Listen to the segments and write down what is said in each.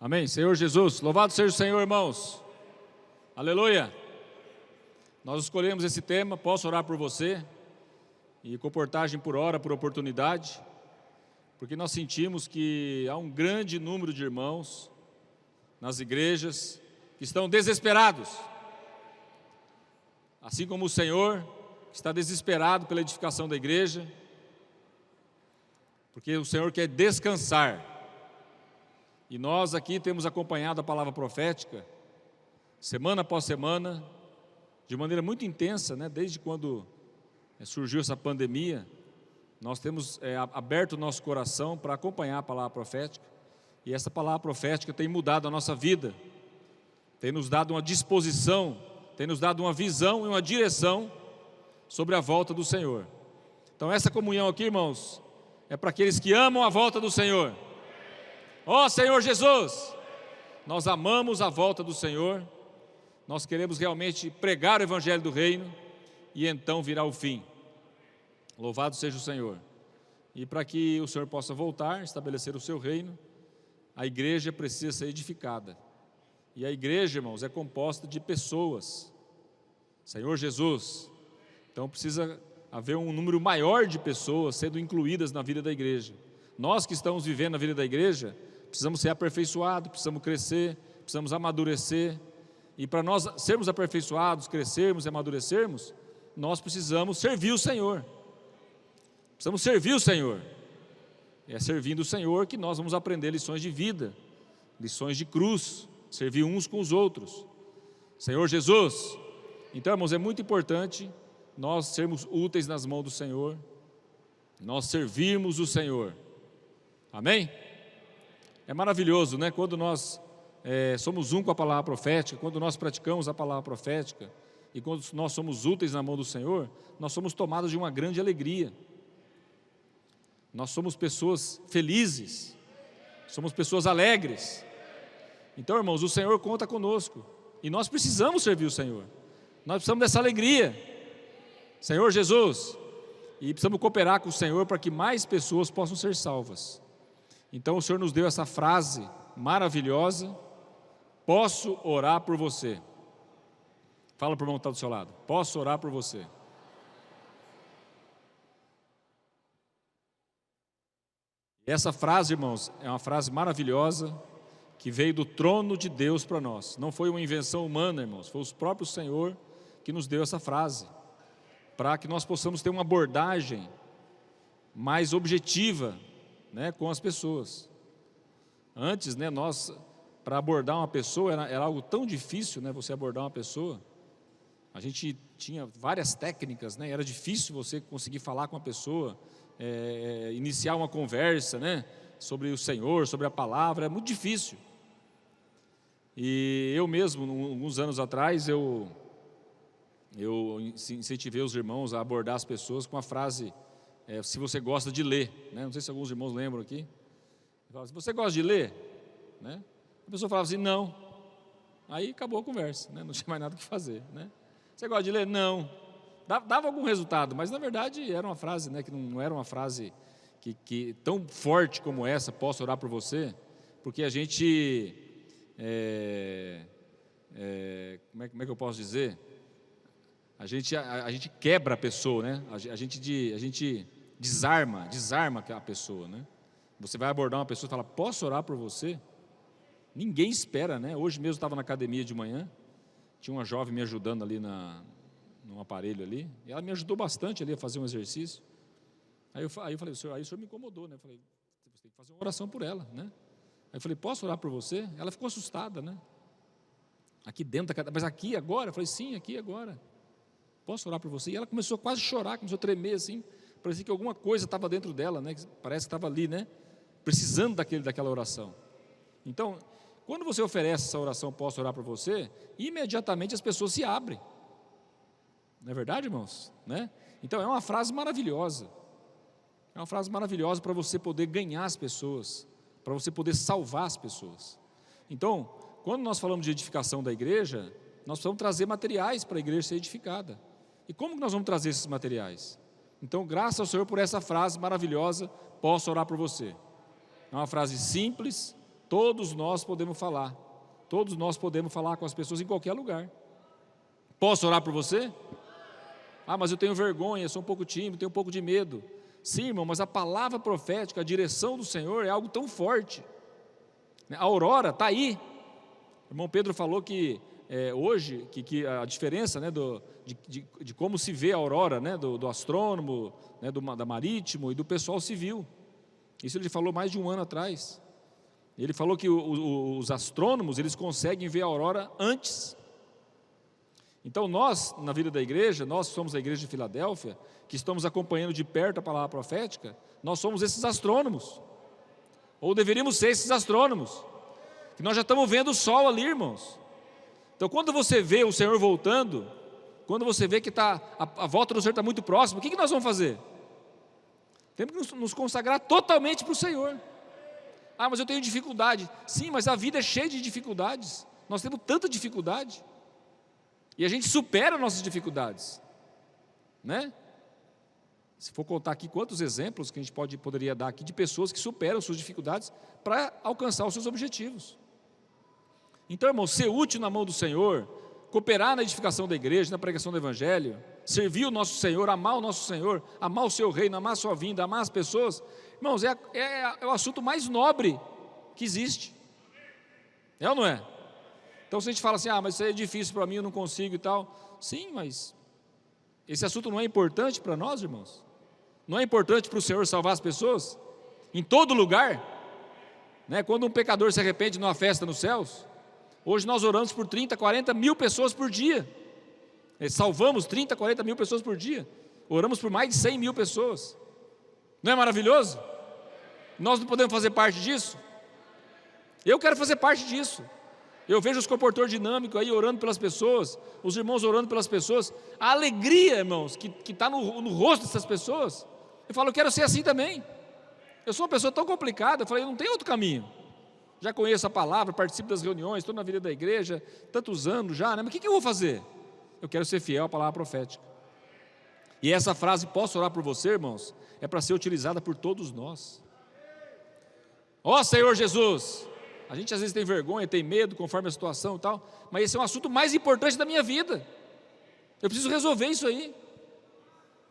Amém. Senhor Jesus, louvado seja o Senhor, irmãos. Aleluia. Nós escolhemos esse tema, posso orar por você, e comportagem por hora, por oportunidade, porque nós sentimos que há um grande número de irmãos nas igrejas que estão desesperados, assim como o Senhor está desesperado pela edificação da igreja, porque o Senhor quer descansar. E nós aqui temos acompanhado a palavra profética, semana após semana, de maneira muito intensa, né? Desde quando surgiu essa pandemia, nós temos aberto o nosso coração para acompanhar a palavra profética, e essa palavra profética tem mudado a nossa vida, tem nos dado uma disposição, tem nos dado uma visão e uma direção sobre a volta do Senhor. Então essa comunhão aqui, irmãos, é para aqueles que amam a volta do Senhor. Ó Senhor Jesus, nós amamos a volta do Senhor, nós queremos realmente pregar o Evangelho do Reino, e então virá o fim. Louvado seja o Senhor. E para que o Senhor possa voltar, estabelecer o seu reino, a igreja precisa ser edificada. E a igreja, irmãos, é composta de pessoas. Senhor Jesus. Então precisa haver um número maior de pessoas sendo incluídas na vida da igreja. Nós que estamos vivendo a vida da igreja, precisamos ser aperfeiçoados, precisamos crescer, precisamos amadurecer. E para nós sermos aperfeiçoados, crescermos e amadurecermos, nós precisamos servir o Senhor. Precisamos servir o Senhor. É servindo o Senhor que nós vamos aprender lições de vida, lições de cruz, servir uns com os outros. Senhor Jesus. Então, irmãos, é muito importante nós sermos úteis nas mãos do Senhor, nós servirmos o Senhor. Amém? É maravilhoso, né? Quando nós somos um com a palavra profética, quando nós praticamos a palavra profética, e quando nós somos úteis na mão do Senhor, nós somos tomados de uma grande alegria. Nós somos pessoas felizes, somos pessoas alegres. Então, irmãos, o Senhor conta conosco, e nós precisamos servir o Senhor. Nós precisamos dessa alegria, Senhor Jesus, e precisamos cooperar com o Senhor para que mais pessoas possam ser salvas. Então o Senhor nos deu essa frase maravilhosa: posso orar por você. Fala para o irmão que está do seu lado: posso orar por você. Essa frase, irmãos, é uma frase maravilhosa, que veio do trono de Deus para nós. Não foi uma invenção humana, irmãos, foi o próprio Senhor que nos deu essa frase, para que nós possamos ter uma abordagem mais objetiva, né, com as pessoas. Antes, né, nós, para abordar uma pessoa, era algo tão difícil, né, você abordar uma pessoa. A gente tinha várias técnicas, né, era difícil você conseguir falar com a pessoa, iniciar uma conversa, né, sobre o Senhor, sobre a palavra, é muito difícil. E eu mesmo, alguns anos atrás, eu incentivei os irmãos a abordar as pessoas com a frase: se você gosta de ler, né? Não sei se alguns irmãos lembram aqui. Eu falava: se você gosta de ler, né? A pessoa falava assim: não. Aí acabou a conversa, né? Não tinha mais nada o que fazer, né? Você gosta de ler? Não. Dava algum resultado, mas na verdade era uma frase, né, que não era uma frase que tão forte como essa: posso orar por você, porque a gente como é que eu posso dizer? A gente quebra a pessoa, né? A gente desarma a pessoa, né? Você vai abordar uma pessoa e fala: posso orar por você? Ninguém espera, né? Hoje mesmo estava na academia de manhã, tinha uma jovem me ajudando ali num aparelho ali, e ela me ajudou bastante ali a fazer um exercício. Aí eu falei: o senhor me incomodou, né? Eu falei: você tem que fazer uma oração por ela, né? Aí eu falei: posso orar por você? Ela ficou assustada, né? Aqui dentro da academia, mas aqui agora? Eu falei: sim, aqui agora. Posso orar por você? E ela começou a quase chorar, começou a tremer assim, parecia que alguma coisa estava dentro dela, né? Parece que estava ali, né? Precisando daquela oração. Então, quando você oferece essa oração: posso orar por você, imediatamente as pessoas se abrem. Não é verdade, irmãos? Né? Então é uma frase maravilhosa. É uma frase maravilhosa para você poder ganhar as pessoas, para você poder salvar as pessoas. Então, quando nós falamos de edificação da igreja, nós precisamos trazer materiais para a igreja ser edificada. E como que nós vamos trazer esses materiais? Então, graças ao Senhor por essa frase maravilhosa: posso orar por você. É uma frase simples, Todos nós podemos falar. Todos nós podemos falar com as pessoas em qualquer lugar. Posso orar por você? Ah, mas eu tenho vergonha, sou um pouco tímido, tenho um pouco de medo. Sim, irmão, mas a palavra profética, a direção do Senhor é algo tão forte. A aurora está aí. O irmão Pedro falou que hoje, que a diferença, né, de como se vê a aurora, né, do astrônomo, né, da marítimo e do pessoal civil. Isso ele falou mais de um ano atrás. Ele falou que os astrônomos, eles conseguem ver a aurora antes. Então nós, na vida da igreja, nós somos a igreja de Filadélfia, que estamos acompanhando de perto a palavra profética, nós somos esses astrônomos, ou deveríamos ser esses astrônomos, que nós já estamos vendo o sol ali, irmãos. Então quando você vê o Senhor voltando, quando você vê que a volta do Senhor está muito próxima, o que nós vamos fazer? Temos que nos consagrar totalmente para o Senhor. Ah, mas eu tenho dificuldade. Sim, mas a vida é cheia de dificuldades, nós temos tanta dificuldade, e a gente supera nossas dificuldades, né? Se for contar aqui quantos exemplos que a gente poderia dar aqui de pessoas que superam suas dificuldades para alcançar os seus objetivos. Então, irmão, ser útil na mão do Senhor, cooperar na edificação da igreja, na pregação do Evangelho, servir o nosso Senhor, amar o nosso Senhor, amar o seu reino, amar a sua vinda, amar as pessoas, irmãos, é o assunto mais nobre que existe. É ou não é? Então se a gente fala assim, ah, mas isso aí é difícil para mim, eu não consigo e tal. Sim, mas esse assunto não é importante para nós, irmãos? Não é importante para o Senhor salvar as pessoas? Em todo lugar, né? Quando um pecador se arrepende numa festa nos céus, hoje nós oramos por 30, 40 mil pessoas por dia, salvamos 30, 40 mil pessoas por dia, oramos por mais de 100 mil pessoas. Não é maravilhoso? Nós não podemos fazer parte disso? Eu quero fazer parte disso. Eu vejo os comportadores dinâmicos aí orando pelas pessoas, os irmãos orando pelas pessoas, a alegria, irmãos, que está no rosto dessas pessoas. Eu falo, eu quero ser assim também. Eu sou uma pessoa tão complicada, eu falei, não tem outro caminho. Já conheço a palavra, participo das reuniões, estou na vida da igreja, tantos anos já, né? Mas o que eu vou fazer? Eu quero ser fiel à palavra profética. E essa frase, posso orar por você, irmãos, é para ser utilizada por todos nós. Ó Senhor Jesus, a gente às vezes tem vergonha, tem medo, conforme a situação e tal, mas esse é um assunto mais importante da minha vida. Eu preciso resolver isso aí.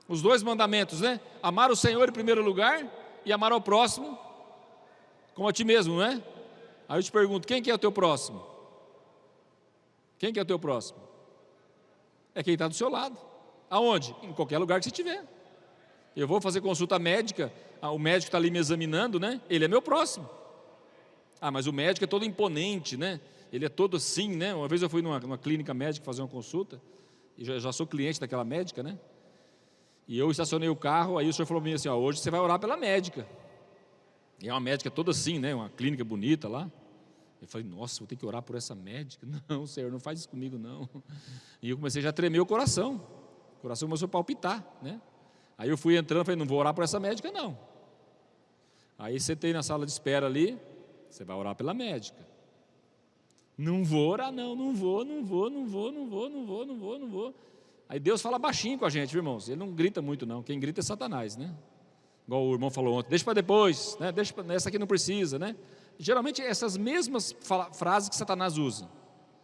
Os 2 mandamentos, né? Amar o Senhor em primeiro lugar e amar ao próximo como a ti mesmo, não é? Aí eu te pergunto, quem que é o teu próximo? Quem que é o teu próximo? É quem está do seu lado. Aonde? Em qualquer lugar que você estiver. Eu vou fazer consulta médica, o médico está ali me examinando, né? Ele é meu próximo. Ah, mas o médico é todo imponente, né? Ele é todo assim, né? Uma vez eu fui numa clínica médica fazer uma consulta, e já sou cliente daquela médica, né? E eu estacionei o carro, aí o senhor falou para mim assim, ó, hoje você vai orar pela médica. E é uma médica toda assim, né? Uma clínica bonita lá. Eu falei, nossa, vou ter que orar por essa médica. Não, Senhor, não faz isso comigo, não. E eu comecei já a tremer o coração começou a palpitar, né? Aí eu fui entrando, falei, não vou orar por essa médica, não. Aí sentei na sala de espera ali, você vai orar pela médica. Não vou orar não, não vou. Aí Deus fala baixinho com a gente, irmãos, ele não grita muito não, quem grita é Satanás, né? Igual o irmão falou ontem, deixa para depois, né? Essa aqui não precisa, né? Geralmente essas mesmas frases que Satanás usa.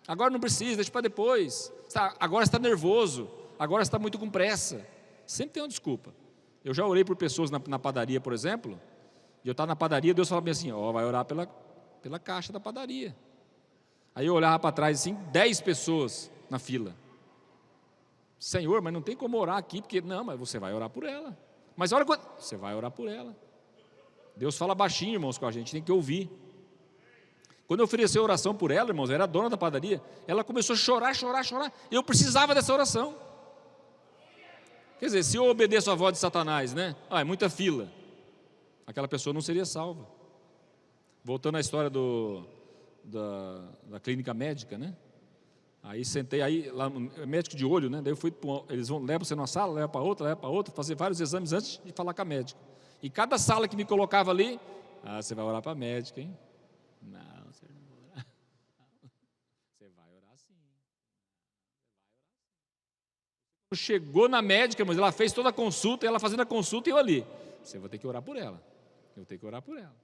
Agora não precisa, deixa para depois. Agora está nervoso, agora está muito com pressa. Sempre tem uma desculpa. Eu já orei por pessoas na padaria, por exemplo, e eu estava na padaria, Deus falava assim, ó, vai orar pela caixa da padaria. Aí eu olhava para trás assim, 10 pessoas na fila. Senhor, mas não tem como orar aqui, porque não, mas você vai orar por ela. Mas olha quando você vai orar por ela. Deus fala baixinho, irmãos, com a gente, tem que ouvir. Quando eu ofereci a oração por ela, irmãos, era a dona da padaria, ela começou a chorar, eu precisava dessa oração. Quer dizer, se eu obedeço a voz de Satanás, né? É muita fila, aquela pessoa não seria salva. Voltando à história da clínica médica, né? Aí sentei, aí lá, médico de olho, né? Daí eu fui, eles levam você numa sala, levam para outra, fazer vários exames antes de falar com a médica. E cada sala que me colocava ali, você vai orar para a médica, hein? Não, você não vai orar. Você vai orar sim. Chegou na médica, mas ela fez toda a consulta, ela fazendo a consulta e eu ali. Você vai ter que orar por ela. Eu vou ter que orar por ela.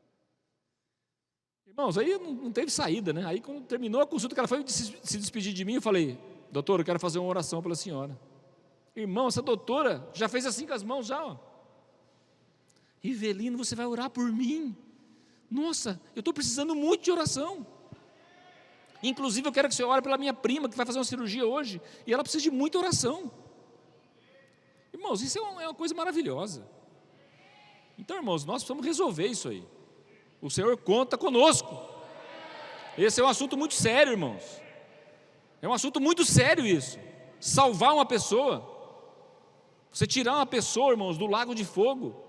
Irmãos, aí não teve saída, né? Aí quando terminou a consulta, que ela foi se despedir de mim, eu falei: doutora, eu quero fazer uma oração pela senhora. Irmão, essa doutora já fez assim com as mãos já, ó. Rivelino, você vai orar por mim? Nossa, eu estou precisando muito de oração. Inclusive eu quero que você ore pela minha prima, que vai fazer uma cirurgia hoje, e ela precisa de muita oração. Irmãos, isso é uma coisa maravilhosa. Então, irmãos, nós precisamos resolver isso aí. O Senhor conta conosco. Esse é um assunto muito sério, irmãos. É um assunto muito sério isso. Salvar uma pessoa. Você tirar uma pessoa, irmãos, do lago de fogo.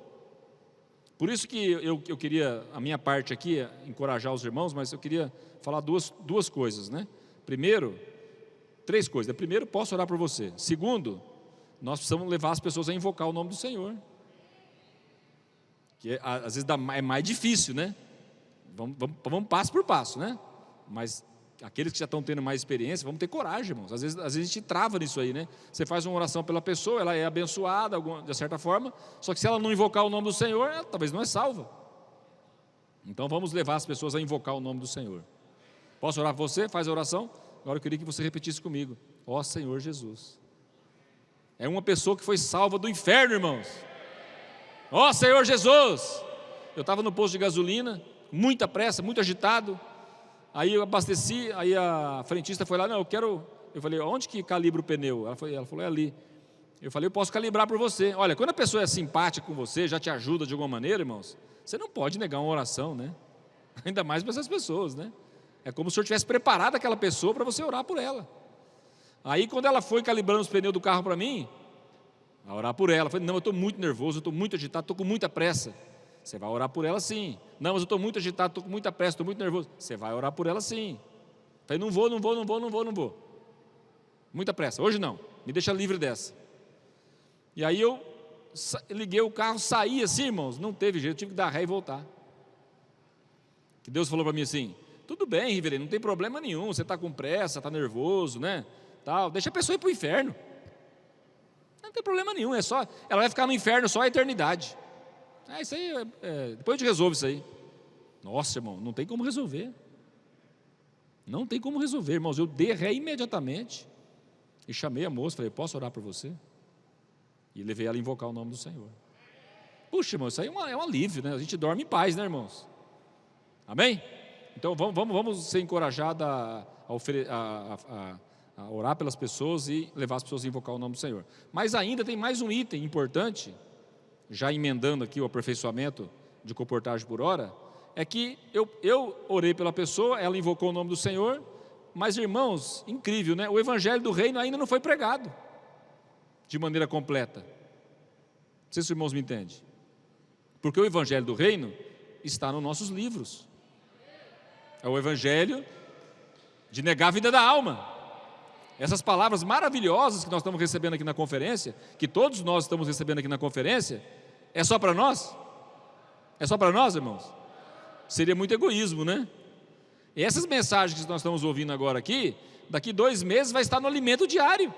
Por isso que eu queria, a minha parte aqui, encorajar os irmãos, mas eu queria falar duas coisas, né? Primeiro, 3 coisas. Primeiro, posso orar por você. Segundo, nós precisamos levar as pessoas a invocar o nome do Senhor. Que às vezes é mais difícil, né? Vamos passo por passo, né? Mas aqueles que já estão tendo mais experiência, vamos ter coragem, irmãos. Às vezes a gente trava nisso aí, né? Você faz uma oração pela pessoa, ela é abençoada de certa forma, só que se ela não invocar o nome do Senhor, ela talvez não é salva. Então vamos levar as pessoas a invocar o nome do Senhor. Posso orar por você? Faz a oração. Agora eu queria que você repetisse comigo: ó Senhor Jesus. É uma pessoa que foi salva do inferno, irmãos. Ó Senhor Jesus. Eu estava no posto de gasolina, muita pressa, muito agitado. Aí eu abasteci, aí a frentista foi lá: não, eu falei: onde que calibra o pneu? Ela falou: é ali. Eu falei: eu posso calibrar por você. Olha, quando a pessoa é simpática com você, já te ajuda de alguma maneira, irmãos, você não pode negar uma oração, né? Ainda mais para essas pessoas, né? É como se o Senhor tivesse preparado aquela pessoa para você orar por ela. Aí quando ela foi calibrando os pneus do carro para mim, a orar por ela, eu falei: não, eu estou muito nervoso, eu estou muito agitado, estou com muita pressa. Você vai orar por ela sim. Não, mas eu estou muito agitado, estou com muita pressa, estou muito nervoso. Você vai orar por ela sim. Eu falei: não vou. Muita pressa, hoje não, me deixa livre dessa. E aí eu liguei o carro, saí assim, irmãos, não teve jeito, eu tive que dar ré e voltar. Que Deus falou para mim assim: tudo bem, Rivelino, não tem problema nenhum, você está com pressa, está nervoso, né? Tal, deixa a pessoa ir para o inferno. Não tem problema nenhum, é só, ela vai ficar no inferno só a eternidade. Isso aí, depois a gente resolve isso aí. Nossa, irmão, não tem como resolver. Não tem como resolver, irmãos. Eu dei ré imediatamente e chamei a moça, falei: posso orar por você? E levei ela a invocar o nome do Senhor. Puxa, irmão, isso aí é um alívio, né? A gente dorme em paz, né, irmãos? Amém? Então vamos ser encorajados a orar pelas pessoas e levar as pessoas a invocar o nome do Senhor. Mas ainda tem mais um item importante, já emendando aqui o aperfeiçoamento de comportagem por hora, é que eu orei pela pessoa, ela invocou o nome do Senhor, mas, irmãos, incrível, né? O evangelho do reino ainda não foi pregado de maneira completa. Não sei se os irmãos me entendem. Porque o evangelho do reino está nos nossos livros. É o evangelho de negar a vida da alma. Essas palavras maravilhosas que nós estamos recebendo aqui na conferência, que todos nós estamos recebendo aqui na conferência, é só para nós? É só para nós, irmãos? Seria muito egoísmo, né? E essas mensagens que nós estamos ouvindo agora aqui, daqui 2 meses vai estar no alimento diário.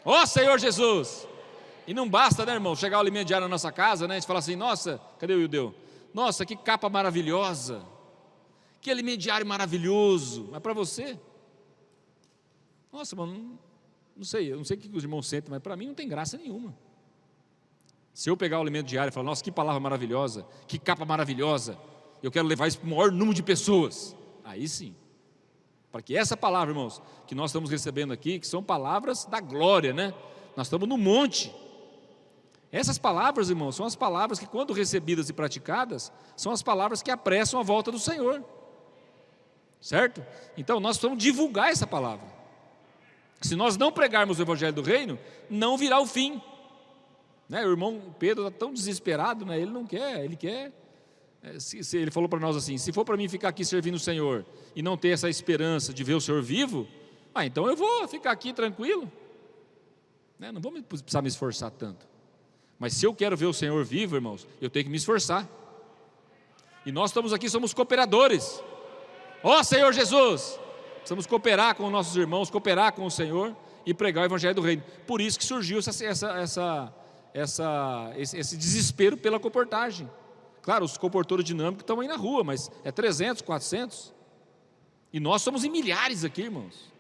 Ó Senhor Jesus! E não basta, né, irmão, chegar o alimento diário na nossa casa, né? A gente fala assim: nossa, cadê o Ildeu? Nossa, que capa maravilhosa! Que alimento diário maravilhoso! Mas para você? Nossa, mano, não sei o que os irmãos sentem, mas para mim não tem graça nenhuma. Se eu pegar o alimento diário e falar: nossa, que palavra maravilhosa, que capa maravilhosa, eu quero levar isso para o maior número de pessoas, aí sim. Para que essa palavra, irmãos, que nós estamos recebendo aqui, que são palavras da glória, né? Nós estamos no monte. Essas palavras, irmãos, são as palavras que, quando recebidas e praticadas, são as palavras que apressam a volta do Senhor. Certo? Então nós precisamos divulgar essa palavra. Se nós não pregarmos o evangelho do reino, não virá o fim, né? O irmão Pedro está tão desesperado, né? Ele não quer, ele quer. Ele falou para nós assim: se for para mim ficar aqui servindo o Senhor e não ter essa esperança de ver o Senhor vivo, então eu vou ficar aqui tranquilo, né? Não vou precisar me esforçar tanto. Mas se eu quero ver o Senhor vivo, irmãos, eu tenho que me esforçar. E nós estamos aqui, somos cooperadores. Ó Senhor Jesus! Precisamos cooperar com os nossos irmãos, cooperar com o Senhor e pregar o evangelho do reino. Por isso que surgiu esse desespero pela comportagem. Claro, os comportores dinâmicos estão aí na rua, mas é 300, 400. E nós somos em milhares aqui, irmãos.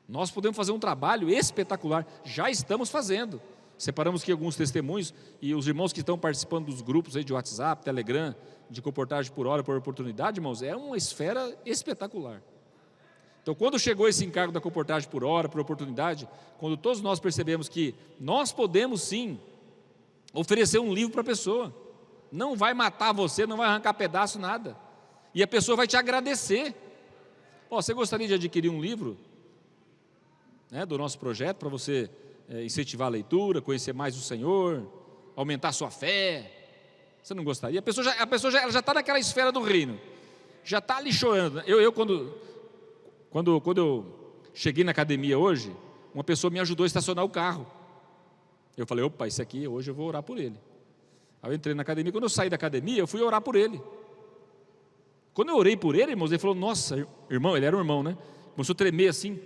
Nós podemos fazer um trabalho espetacular, já estamos fazendo. Separamos aqui alguns testemunhos, e os irmãos que estão participando dos grupos aí de WhatsApp, Telegram, de comportagem por hora, por oportunidade, irmãos, é uma esfera espetacular. Então, quando chegou esse encargo da comportagem por hora, por oportunidade, quando todos nós percebemos que nós podemos sim oferecer um livro para a pessoa, não vai matar você, não vai arrancar pedaço, nada, e a pessoa vai te agradecer. Você gostaria de adquirir um livro, né, do nosso projeto, para você incentivar a leitura, conhecer mais o Senhor, aumentar a sua fé? Você não gostaria? A pessoa já está naquela esfera do reino, já está ali chorando. Quando eu cheguei na academia hoje, uma pessoa me ajudou a estacionar o carro. Eu falei, opa, esse aqui hoje eu vou orar por ele. Aí eu entrei na academia, quando eu saí da academia, eu fui orar por ele. Quando eu orei por ele, irmãos, ele falou, nossa, irmão, ele era um irmão, né? Começou a tremer assim,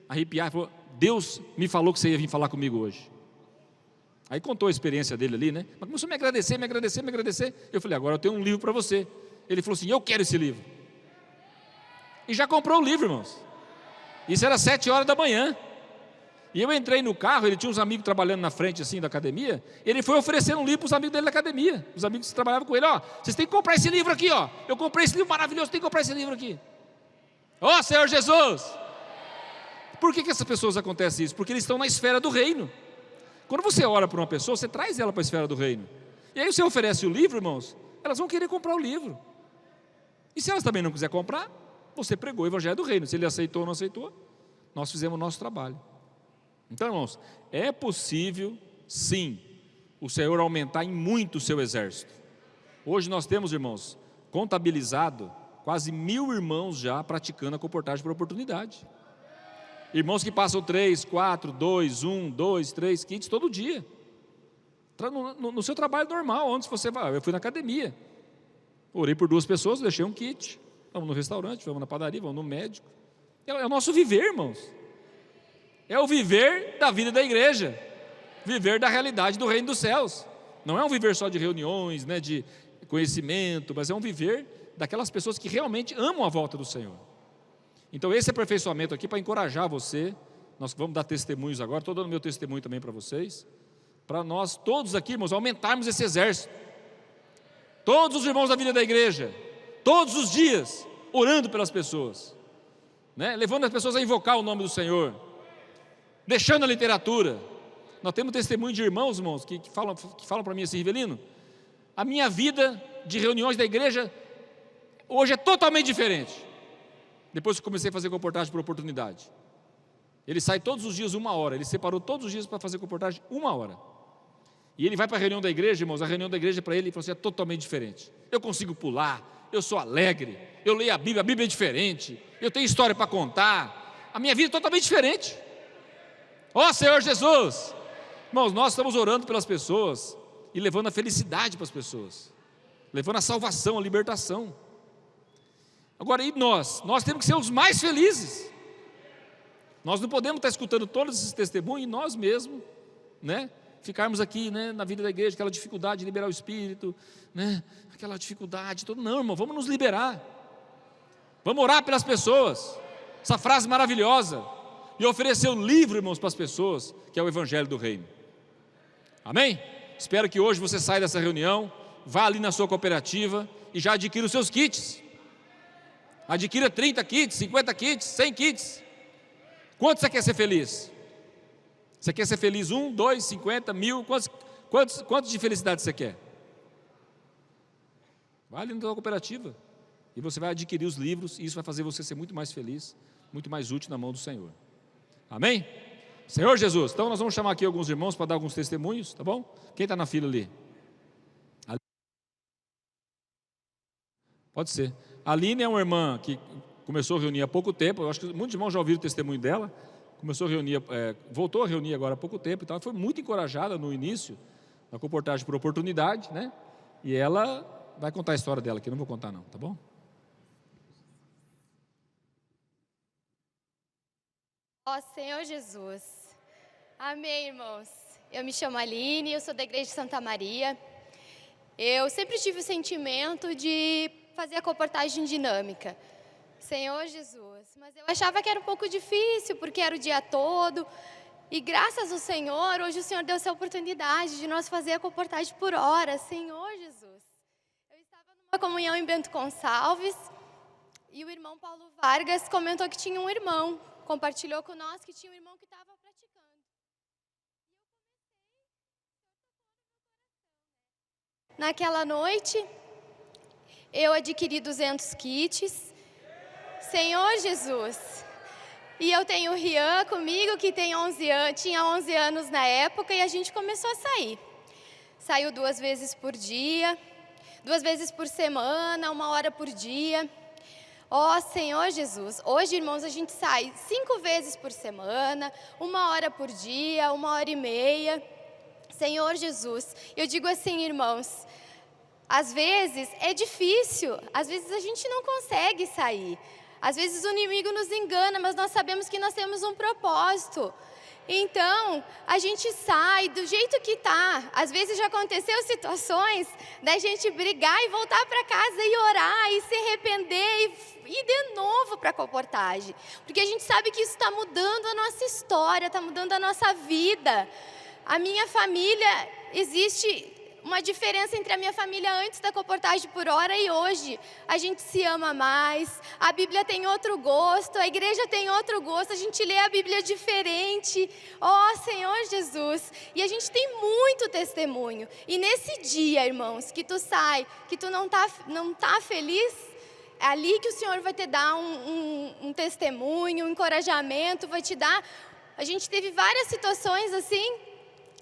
arrepiar, falou, Deus me falou que você ia vir falar comigo hoje. Aí contou a experiência dele ali, né? Mas começou a me agradecer. Eu falei, agora eu tenho um livro para você. Ele falou assim, eu quero esse livro. E já comprou o livro, irmãos. Isso era 7 horas da manhã. E eu entrei no carro, ele tinha uns amigos trabalhando na frente assim da academia. Ele foi oferecendo um livro para os amigos dele da academia. Os amigos que trabalhavam com ele, vocês têm que comprar esse livro aqui, Eu comprei esse livro maravilhoso, tem que comprar esse livro aqui. Senhor Jesus! Por que essas pessoas acontecem isso? Porque eles estão na esfera do reino. Quando você ora por uma pessoa, você traz ela para a esfera do reino. E aí você oferece o livro, irmãos, elas vão querer comprar o livro. E se elas também não quiserem comprar, você pregou o evangelho do reino. Se ele aceitou ou não aceitou, nós fizemos o nosso trabalho. Então, irmãos, é possível, sim, o Senhor aumentar em muito o seu exército. Hoje nós temos, irmãos, contabilizado quase 1000 irmãos já praticando a comportagem por oportunidade. Irmãos que passam 3, 4, 2, 1, 2, 3 kits todo dia. No seu trabalho normal, onde você vai. Eu fui na academia, orei por 2 pessoas, deixei um kit. Vamos no restaurante, vamos na padaria, vamos no médico. É o nosso viver, irmãos. É o viver da vida da igreja, viver da realidade do reino dos céus. Não é um viver só de reuniões, né, de conhecimento, mas é um viver daquelas pessoas que realmente amam a volta do Senhor. Então esse aperfeiçoamento aqui para encorajar você. Nós vamos dar testemunhos agora, estou dando meu testemunho também para vocês, para nós todos aqui, irmãos, aumentarmos esse exército. Todos os irmãos da vida da igreja, todos os dias, orando pelas pessoas, né, levando as pessoas a invocar o nome do Senhor, deixando a literatura. Nós temos testemunho de irmãos, que falam para mim assim, Rivelino, a minha vida de reuniões da igreja hoje é totalmente diferente, depois que comecei a fazer comportagem por oportunidade. Ele sai todos os dias 1 hora, ele separou todos os dias para fazer comportagem 1 hora, e ele vai para a reunião da igreja, irmãos, a reunião da igreja para ele falou assim, é totalmente diferente. Eu consigo pular, eu sou alegre, eu leio a Bíblia é diferente, eu tenho história para contar, a minha vida é totalmente diferente. Senhor Jesus! Irmãos, nós estamos orando pelas pessoas e levando a felicidade para as pessoas, levando a salvação, a libertação. Agora, e nós? Nós temos que ser os mais felizes. Nós não podemos estar escutando todos esses testemunhos e nós mesmos, né, ficarmos aqui, né, na vida da igreja, aquela dificuldade de liberar o Espírito, né, aquela dificuldade toda. Não, irmão, vamos nos liberar. Vamos orar pelas pessoas. Essa frase maravilhosa. E oferecer um livro, irmãos, para as pessoas, que é o Evangelho do Reino. Amém? Espero que hoje você saia dessa reunião, vá ali na sua cooperativa e já adquira os seus kits. Adquira 30 kits, 50 kits, 100 kits. Quanto você quer ser feliz? Você quer ser feliz 1, 2, 50, 1000? Quantos de felicidade você quer? Vai ali na sua cooperativa e você vai adquirir os livros, e isso vai fazer você ser muito mais feliz, muito mais útil na mão do Senhor. Amém? Senhor Jesus, então nós vamos chamar aqui alguns irmãos para dar alguns testemunhos, tá bom? Quem está na fila ali? Pode ser. A Aline é uma irmã que começou a reunir há pouco tempo, eu acho que muitos irmãos já ouviram o testemunho dela, começou a reunir, voltou a reunir agora há pouco tempo e tal, foi muito encorajada no início, na comportagem por oportunidade, né? E ela vai contar a história dela aqui, não vou contar não, tá bom? Senhor Jesus. Amém, irmãos. Eu me chamo Aline, eu sou da Igreja de Santa Maria. Eu sempre tive o sentimento de fazer a comportagem dinâmica. Senhor Jesus, mas eu achava que era um pouco difícil, porque era o dia todo. E graças ao Senhor, hoje o Senhor deu essa oportunidade de nós fazer a comportagem por hora. Senhor Jesus. Eu estava numa comunhão em Bento Gonçalves e o irmão Paulo Vargas comentou que tinha um irmão. Compartilhou com nós que tinha um irmão que estava praticando. Naquela noite, eu adquiri 200 kits. Senhor Jesus. E eu tenho o Rian comigo, que tinha 11 anos na época, e a gente começou a sair. Saiu 2 vezes por dia, 2 vezes por semana, 1 hora por dia. Ó Senhor Jesus, hoje, irmãos, a gente sai 5 vezes por semana, 1 hora por dia, 1h30. Senhor Jesus, eu digo assim, irmãos, às vezes é difícil, às vezes a gente não consegue sair. Às vezes o inimigo nos engana, mas nós sabemos que nós temos um propósito. Então, a gente sai do jeito que está. Às vezes já aconteceu situações da gente brigar e voltar para casa e orar e se arrepender e ir de novo para a comportagem. Porque a gente sabe que isso está mudando a nossa história, está mudando a nossa vida. A minha família, existe uma diferença entre a minha família antes da comportagem por hora e hoje. A gente se ama mais, a Bíblia tem outro gosto, a igreja tem outro gosto, a gente lê a Bíblia diferente. Ó Senhor Jesus, e a gente tem muito testemunho. E nesse dia, irmãos, que tu sai, que tu não tá feliz, é ali que o Senhor vai te dar um testemunho, um encorajamento, vai te dar... A gente teve várias situações assim,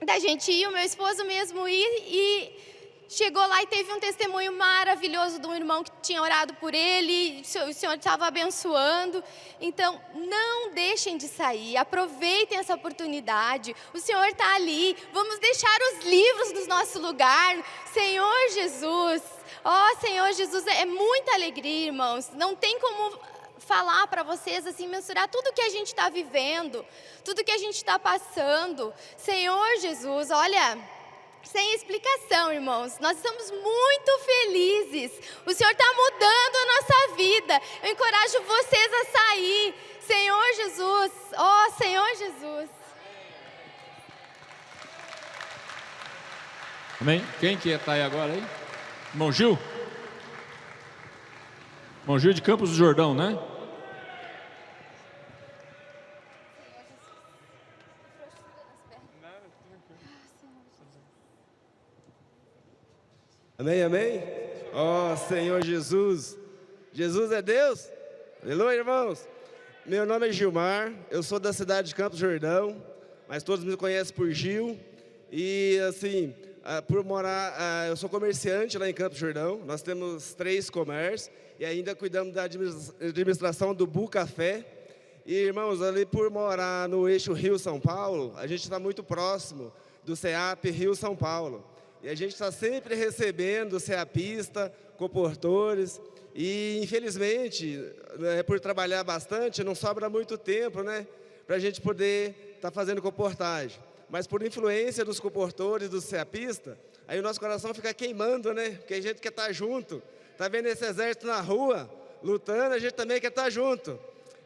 da gente ir, o meu esposo mesmo ir, e chegou lá e teve um testemunho maravilhoso de um irmão que tinha orado por ele, o Senhor estava abençoando. Então, não deixem de sair, aproveitem essa oportunidade, o Senhor está ali, vamos deixar os livros no nosso lugar. Senhor Jesus, ó Senhor Jesus, é muita alegria, irmãos, não tem como falar para vocês, assim, mensurar tudo que a gente está vivendo, tudo que a gente está passando. Senhor Jesus, olha, sem explicação, irmãos, nós estamos muito felizes. O Senhor está mudando a nossa vida. Eu encorajo vocês a sair. Senhor Jesus, ó Senhor Jesus. Amém? Quem que está aí agora, aí? Irmão Gil? Irmão Gil de Campos do Jordão, né? Amém, amém? Ó Senhor Jesus, Jesus é Deus? Aleluia, irmãos. Meu nome é Gilmar, eu sou da cidade de Campos do Jordão, mas todos me conhecem por Gil. E assim, por morar, eu sou comerciante lá em Campos do Jordão, nós temos 3 comércios e ainda cuidamos da administração do Bu Café. E irmãos, ali por morar no eixo Rio-São Paulo, a gente está muito próximo do CEAP Rio-São Paulo. E a gente está sempre recebendo CEAPista, comportores, e infelizmente, por trabalhar bastante, não sobra muito tempo, né, para a gente poder estar fazendo comportagem. Mas por influência dos comportores, dos CEAPistas, aí o nosso coração fica queimando, né, porque a gente quer estar junto. Está vendo esse exército na rua, lutando, a gente também quer estar junto.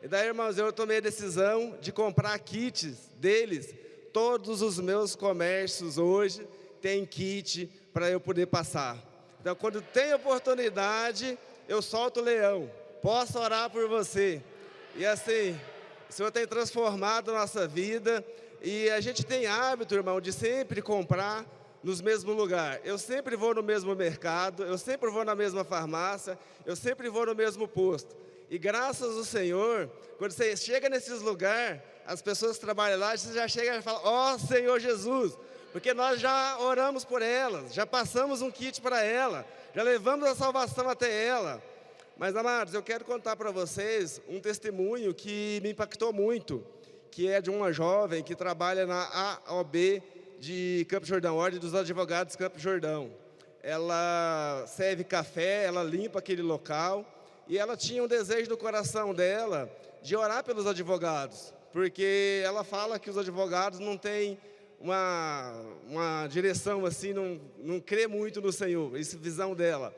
E daí, irmãos, eu tomei a decisão de comprar kits deles. Todos os meus comércios hoje tem kit para eu poder passar. Então, quando tem oportunidade, eu solto o leão. Posso orar por você. E assim, o Senhor tem transformado a nossa vida. E a gente tem hábito, irmão, de sempre comprar nos mesmos lugares. Eu sempre vou no mesmo mercado, eu sempre vou na mesma farmácia, eu sempre vou no mesmo posto. E graças ao Senhor, quando você chega nesses lugares, as pessoas que trabalham lá, você já chega e fala, ó Senhor Jesus, porque nós já oramos por elas, já passamos um kit para ela, já levamos a salvação até ela. Mas, amados, eu quero contar para vocês um testemunho que me impactou muito, que é de uma jovem que trabalha na AOB de Campos do Jordão, Ordem dos Advogados de Campos do Jordão. Ela serve café, ela limpa aquele local, e ela tinha um desejo no coração dela de orar pelos advogados, porque ela fala que os advogados não têm uma direção assim, não crê muito no Senhor, essa visão dela.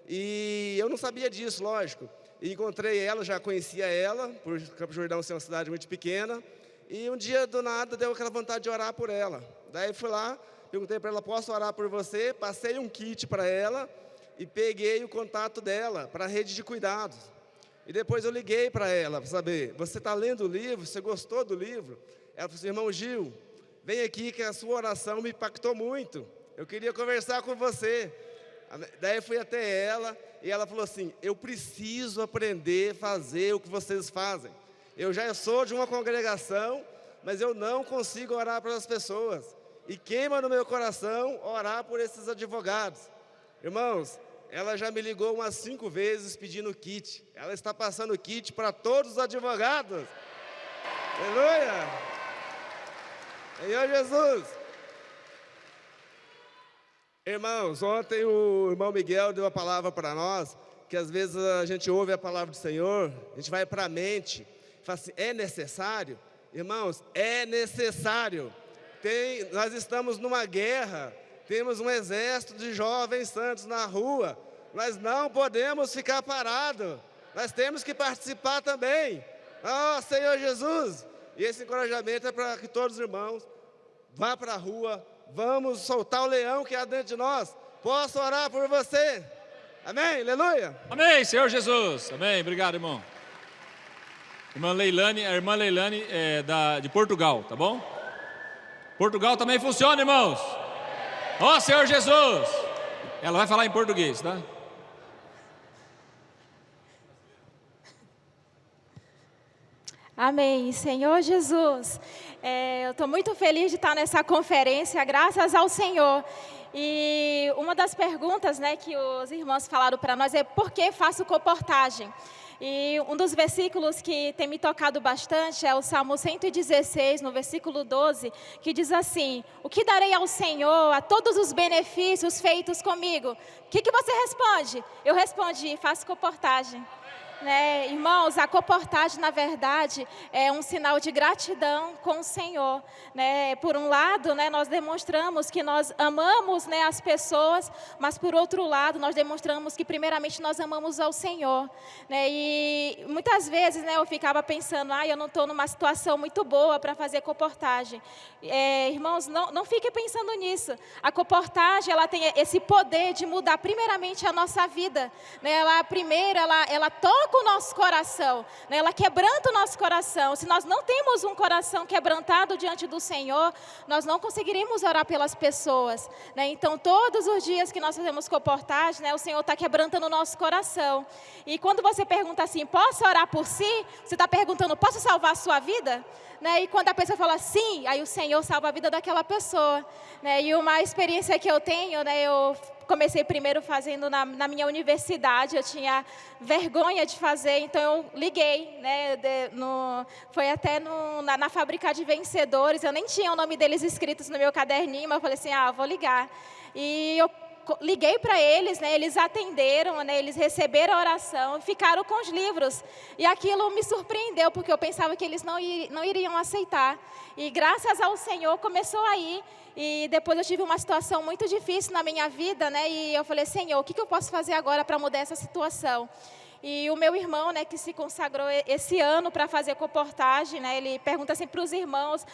E eu não sabia disso, lógico. E encontrei ela, já conhecia ela, por Campos do Jordão ser uma cidade muito pequena. E um dia, do nada, deu aquela vontade de orar por ela. Daí fui lá, perguntei para ela, posso orar por você? Passei um kit para ela e peguei o contato dela para a rede de cuidados. E depois eu liguei para ela para saber, você está lendo o livro? Você gostou do livro? Ela falou assim, irmão Gil, vem aqui que a sua oração me impactou muito. Eu queria conversar com você. Daí eu fui até ela e ela falou assim, eu preciso aprender a fazer o que vocês fazem. Eu já sou de uma congregação, mas eu não consigo orar pelas pessoas. E queima no meu coração orar por esses advogados. Irmãos, ela já me ligou umas 5 vezes pedindo kit. Ela está passando kit para todos os advogados. Aleluia! Senhor Jesus! Irmãos, ontem o irmão Miguel deu a palavra para nós, que às vezes a gente ouve a palavra do Senhor, a gente vai para a mente, fala assim, é necessário? Irmãos, é necessário. Nós estamos numa guerra, temos um exército de jovens santos na rua, nós não podemos ficar parados, nós temos que participar também. Oh, Senhor Jesus! E esse encorajamento é para que todos os irmãos vá para a rua, vamos soltar o leão que há dentro de nós. Posso orar por você? Amém? Aleluia? Amém, Senhor Jesus. Amém, obrigado, irmão. A irmã Leilane é de Portugal, tá bom? Portugal também funciona, irmãos. Ó, Senhor Jesus. Ela vai falar em português, tá? Amém. Senhor Jesus, eu estou muito feliz de estar nessa conferência, graças ao Senhor. E uma das perguntas, que os irmãos falaram para nós é por que faço comportagem? E um dos versículos que tem me tocado bastante é o Salmo 116, no versículo 12, que diz assim, o que darei ao Senhor, a todos os benefícios feitos comigo? O que você responde? Eu respondi, faço comportagem. Irmãos, a comportagem, na verdade, é um sinal de gratidão com o Senhor. Por um lado, nós demonstramos que nós amamos as pessoas, mas por outro lado, nós demonstramos que primeiramente nós amamos ao Senhor. E muitas vezes eu ficava pensando, eu não estou numa situação muito boa para fazer comportagem. Irmãos, não fiquem pensando nisso. A comportagem, ela tem esse poder de mudar primeiramente a nossa vida. Ela toca o nosso coração, ela quebranta o nosso coração. Se nós não temos um coração quebrantado diante do Senhor, nós não conseguiríamos orar pelas pessoas. Então, todos os dias que nós fazemos comportagem, o Senhor está quebrantando o nosso coração. E quando você pergunta assim, posso orar por si? Você está perguntando, posso salvar a sua vida? E quando a pessoa fala sim, aí o Senhor salva a vida daquela pessoa. E uma experiência que eu tenho, eu comecei primeiro fazendo na minha universidade, eu tinha vergonha de fazer, então eu liguei, foi até na fábrica de vencedores, eu nem tinha o nome deles escritos no meu caderninho, mas eu falei assim, vou ligar. E eu liguei para eles, eles atenderam, eles receberam a oração, ficaram com os livros. E aquilo me surpreendeu, porque eu pensava que eles não iriam aceitar. E graças ao Senhor começou aí. E depois eu tive uma situação muito difícil na minha vida, e eu falei, Senhor, o que eu posso fazer agora para mudar essa situação? E o meu irmão, que se consagrou esse ano para fazer comportagem, ele pergunta assim para os irmãos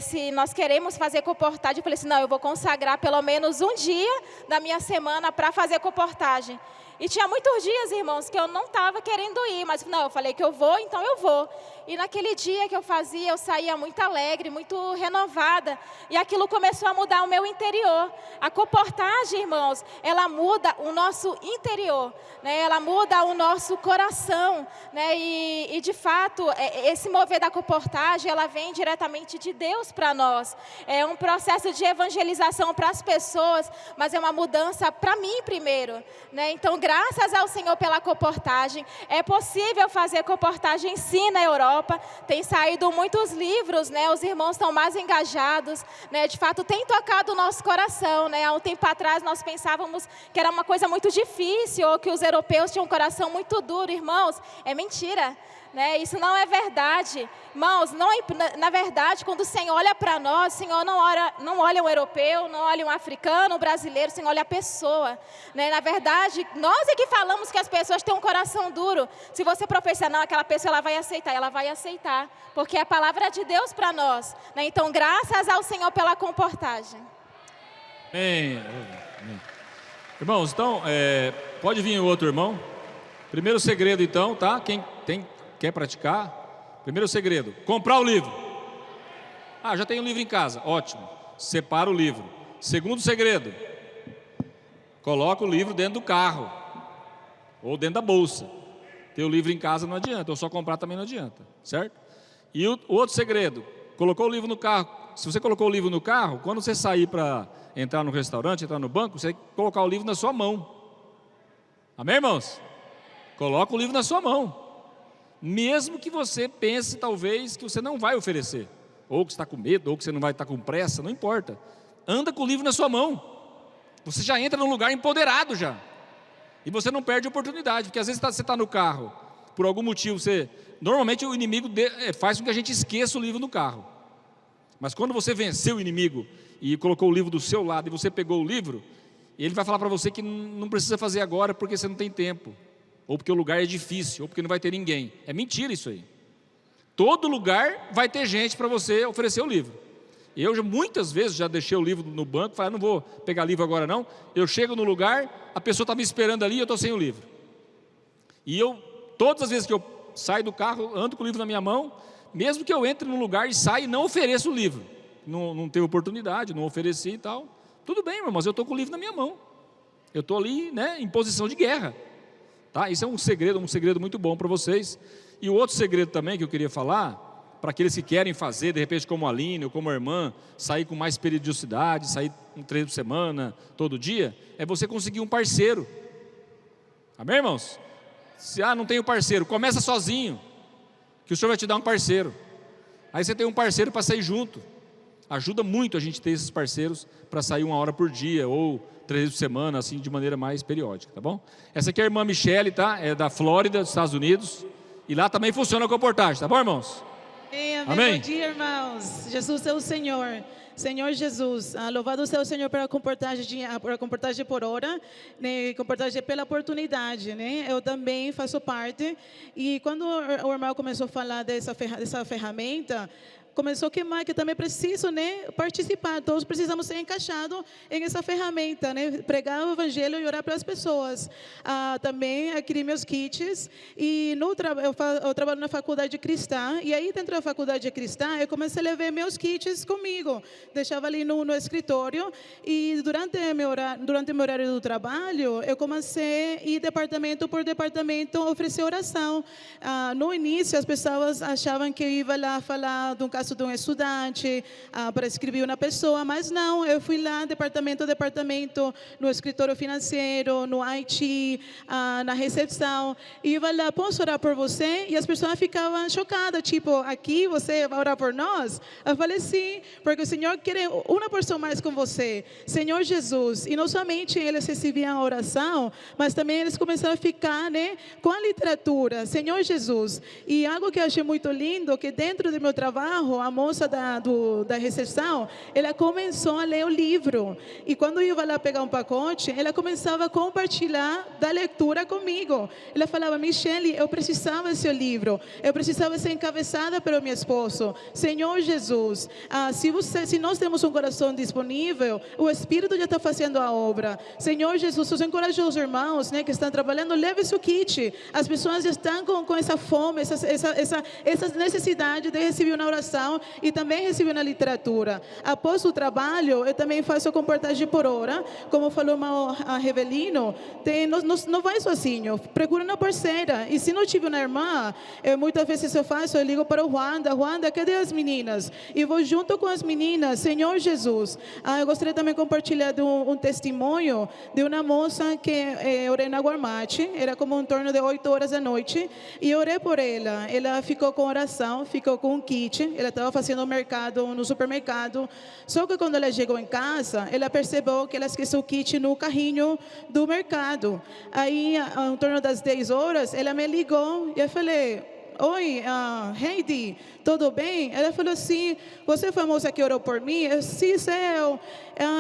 se nós queremos fazer comportagem. Eu falei assim, não, eu vou consagrar pelo menos um dia da minha semana para fazer comportagem. E tinha muitos dias, irmãos, que eu não estava querendo ir, mas não, eu falei que eu vou, então eu vou. E naquele dia que eu fazia, eu saía muito alegre, muito renovada. E aquilo começou a mudar o meu interior. A comportagem, irmãos, ela muda o nosso interior, ela muda o nosso coração. E de fato, esse mover da comportagem, ela vem diretamente de Deus para nós. É um processo de evangelização para as pessoas, mas é uma mudança para mim primeiro. Então, graças ao Senhor pela comportagem, é possível fazer comportagem sim na Europa. Tem saído muitos livros, os irmãos estão mais engajados, de fato tem tocado o nosso coração. Há um tempo atrás nós pensávamos que era uma coisa muito difícil, ou que os europeus tinham um coração muito muito duro, irmãos, é mentira. Né? Isso não é verdade. Irmãos, na verdade, quando o Senhor olha para nós, o Senhor não olha um europeu, não olha um africano, um brasileiro, o Senhor olha a pessoa. Né? Na verdade, nós é que falamos que as pessoas têm um coração duro. Se você professar, não, aquela pessoa ela vai aceitar, porque é a palavra de Deus para nós. Né? Então, graças ao Senhor pela comportagem. Amém. Irmãos, então, pode vir o outro irmão. Primeiro segredo, então, tá? Quem quer praticar? Primeiro segredo, comprar o livro. Já tenho o livro em casa, ótimo. Separa o livro. Segundo segredo, coloca o livro dentro do carro ou dentro da bolsa. Ter o livro em casa não adianta, ou só comprar também não adianta, certo? E o outro segredo, colocou o livro no carro. Se você colocou o livro no carro, quando você sair para entrar no restaurante, entrar no banco, você tem que colocar o livro na sua mão. Amém, irmãos? Coloca o livro na sua mão. Mesmo que você pense, talvez, que você não vai oferecer. Ou que você está com medo, ou que você não vai estar com pressa, não importa. Anda com o livro na sua mão. Você já entra num lugar empoderado já. E você não perde a oportunidade. Porque às vezes você está no carro, por algum motivo, normalmente o inimigo faz com que a gente esqueça o livro no carro. Mas quando você venceu o inimigo e colocou o livro do seu lado e você pegou o livro, ele vai falar para você que não precisa fazer agora porque você não tem tempo. Ou porque o lugar é difícil, ou porque não vai ter ninguém. É mentira isso aí. Todo lugar vai ter gente para você oferecer o livro. Eu muitas vezes já deixei o livro no banco, falei, não vou pegar livro agora não. Eu chego no lugar, a pessoa está me esperando ali e eu estou sem o livro. E todas as vezes que eu saio do carro, ando com o livro na minha mão, mesmo que eu entre num lugar e saia e não ofereço o livro. Não teve oportunidade, não ofereci e tal. Tudo bem, irmão, mas eu estou com o livro na minha mão. Eu estou ali, né, em posição de guerra. Tá? Isso é um segredo muito bom para vocês. E o outro segredo também que eu queria falar, para aqueles que querem fazer, de repente como a Aline ou como a irmã, sair com mais periodicidade, sair 3 por semana, todo dia, é você conseguir um parceiro. Amém, irmãos? Se não tem um parceiro, começa sozinho, que o Senhor vai te dar um parceiro. Aí você tem um parceiro para sair junto. Ajuda muito a gente ter esses parceiros para sair 1 hora por dia ou 3 vezes por semana, assim, de maneira mais periódica, tá bom? Essa aqui é a irmã Michele, tá? É da Flórida, dos Estados Unidos. E lá também funciona a comportagem, tá bom, irmãos? Amém. Bom dia, irmãos. Jesus é o Senhor. Senhor Jesus, louvado seja o Senhor pela comportagem por hora, né, comportagem pela oportunidade, né? Eu também faço parte. E quando o irmão começou a falar dessa ferramenta, começou a queimar que também preciso, né, participar. Todos precisamos ser encaixados em essa ferramenta, né, pregar o evangelho e orar para as pessoas. Também adquiri meus kits e eu trabalho na faculdade cristã e aí dentro da faculdade cristã eu comecei a levar meus kits comigo, deixava ali no escritório e durante meu horário do trabalho eu comecei a ir departamento por departamento oferecer oração. No início as pessoas achavam que eu ia lá falar de um caso de um estudante, para escrever uma pessoa, mas não, eu fui lá, departamento a departamento, no escritório financeiro, no IT, na recepção, e ia lá, posso orar por você? E as pessoas ficavam chocadas, tipo, aqui você vai orar por nós? Eu falei, sim, porque o Senhor quer uma pessoa mais com você, Senhor Jesus, e não somente eles recebiam a oração, mas também eles começaram a ficar, né, com a literatura, Senhor Jesus, e algo que eu achei muito lindo, que dentro do meu trabalho, a moça da recepção, ela começou a ler o livro. E quando eu ia lá pegar um pacote, ela começava a compartilhar da leitura comigo. Ela falava, Michele, eu precisava desse livro. Eu precisava ser encabeçada pelo meu esposo. Senhor Jesus, se nós temos um coração disponível, o Espírito já está fazendo a obra. Senhor Jesus, os encorajou os irmãos, né, que estão trabalhando, leve seu kit. As pessoas já estão com essa fome, essa necessidade de receber uma oração e também recebi na literatura. Após o trabalho, eu também faço comportagem por hora. Como falou a Revelino, não vai sozinho, procura uma parceira. E se não tiver uma irmã, muitas vezes eu ligo para o Wanda, cadê as meninas? E vou junto com as meninas, Senhor Jesus. Eu gostaria também de compartilhar um testemunho de uma moça que orei na Guarmate, era como em torno de 8 horas da noite, e orei por ela. Ela ficou com oração, ficou com um kit, ela estava fazendo mercado no supermercado. Só que quando ela chegou em casa, ela percebeu que ela esqueceu o kit no carrinho do mercado. Aí, em torno das 10 horas, ela me ligou e eu falei: oi, Heidi, tudo bem? Ela falou assim: você foi a moça que orou por mim? Eu disse: sim,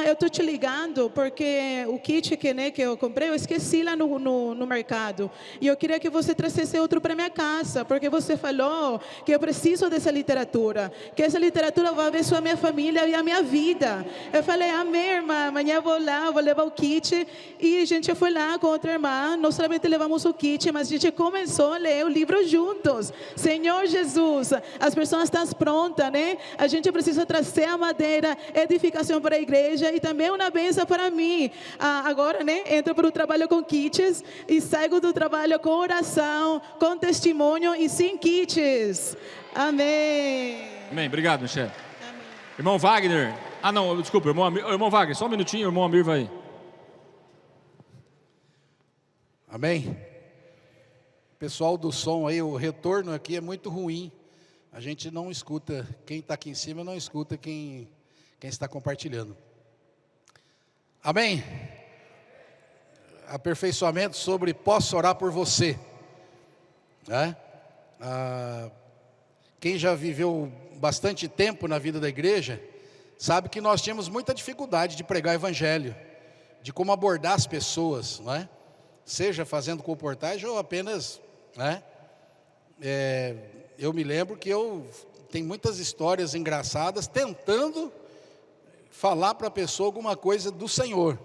eu estou te ligando porque o kit que eu comprei, eu esqueci lá no mercado. E eu queria que você trouxesse outro para minha casa, porque você falou que eu preciso dessa literatura, que essa literatura vai abençoar a minha família e a minha vida. Eu falei: amém, irmã, amanhã eu vou lá, vou levar o kit. E a gente foi lá com outra irmã, não somente levamos o kit, mas a gente começou a ler o livro juntos. Senhor Jesus, as pessoas estão prontas, né? A gente precisa trazer a madeira, edificação para a igreja e também uma bênção para mim. Agora, né? Entro para o trabalho com kits e saio do trabalho com oração, com testemunho e sem kits. Amém. Amém. Obrigado, Michele. Irmão Wagner. Não, desculpa, irmão Wagner, só um minutinho, o irmão Amir vai. Amém. Pessoal do som aí, o retorno aqui é muito ruim. A gente não escuta, quem está aqui em cima não escuta quem está compartilhando. Amém. Aperfeiçoamento sobre posso orar por você, né? Quem já viveu bastante tempo na vida da igreja sabe que nós tínhamos muita dificuldade de pregar o evangelho, de como abordar as pessoas, não é? Seja fazendo comportagem ou apenas, né? Eu me lembro que tem muitas histórias engraçadas tentando falar para a pessoa alguma coisa do Senhor.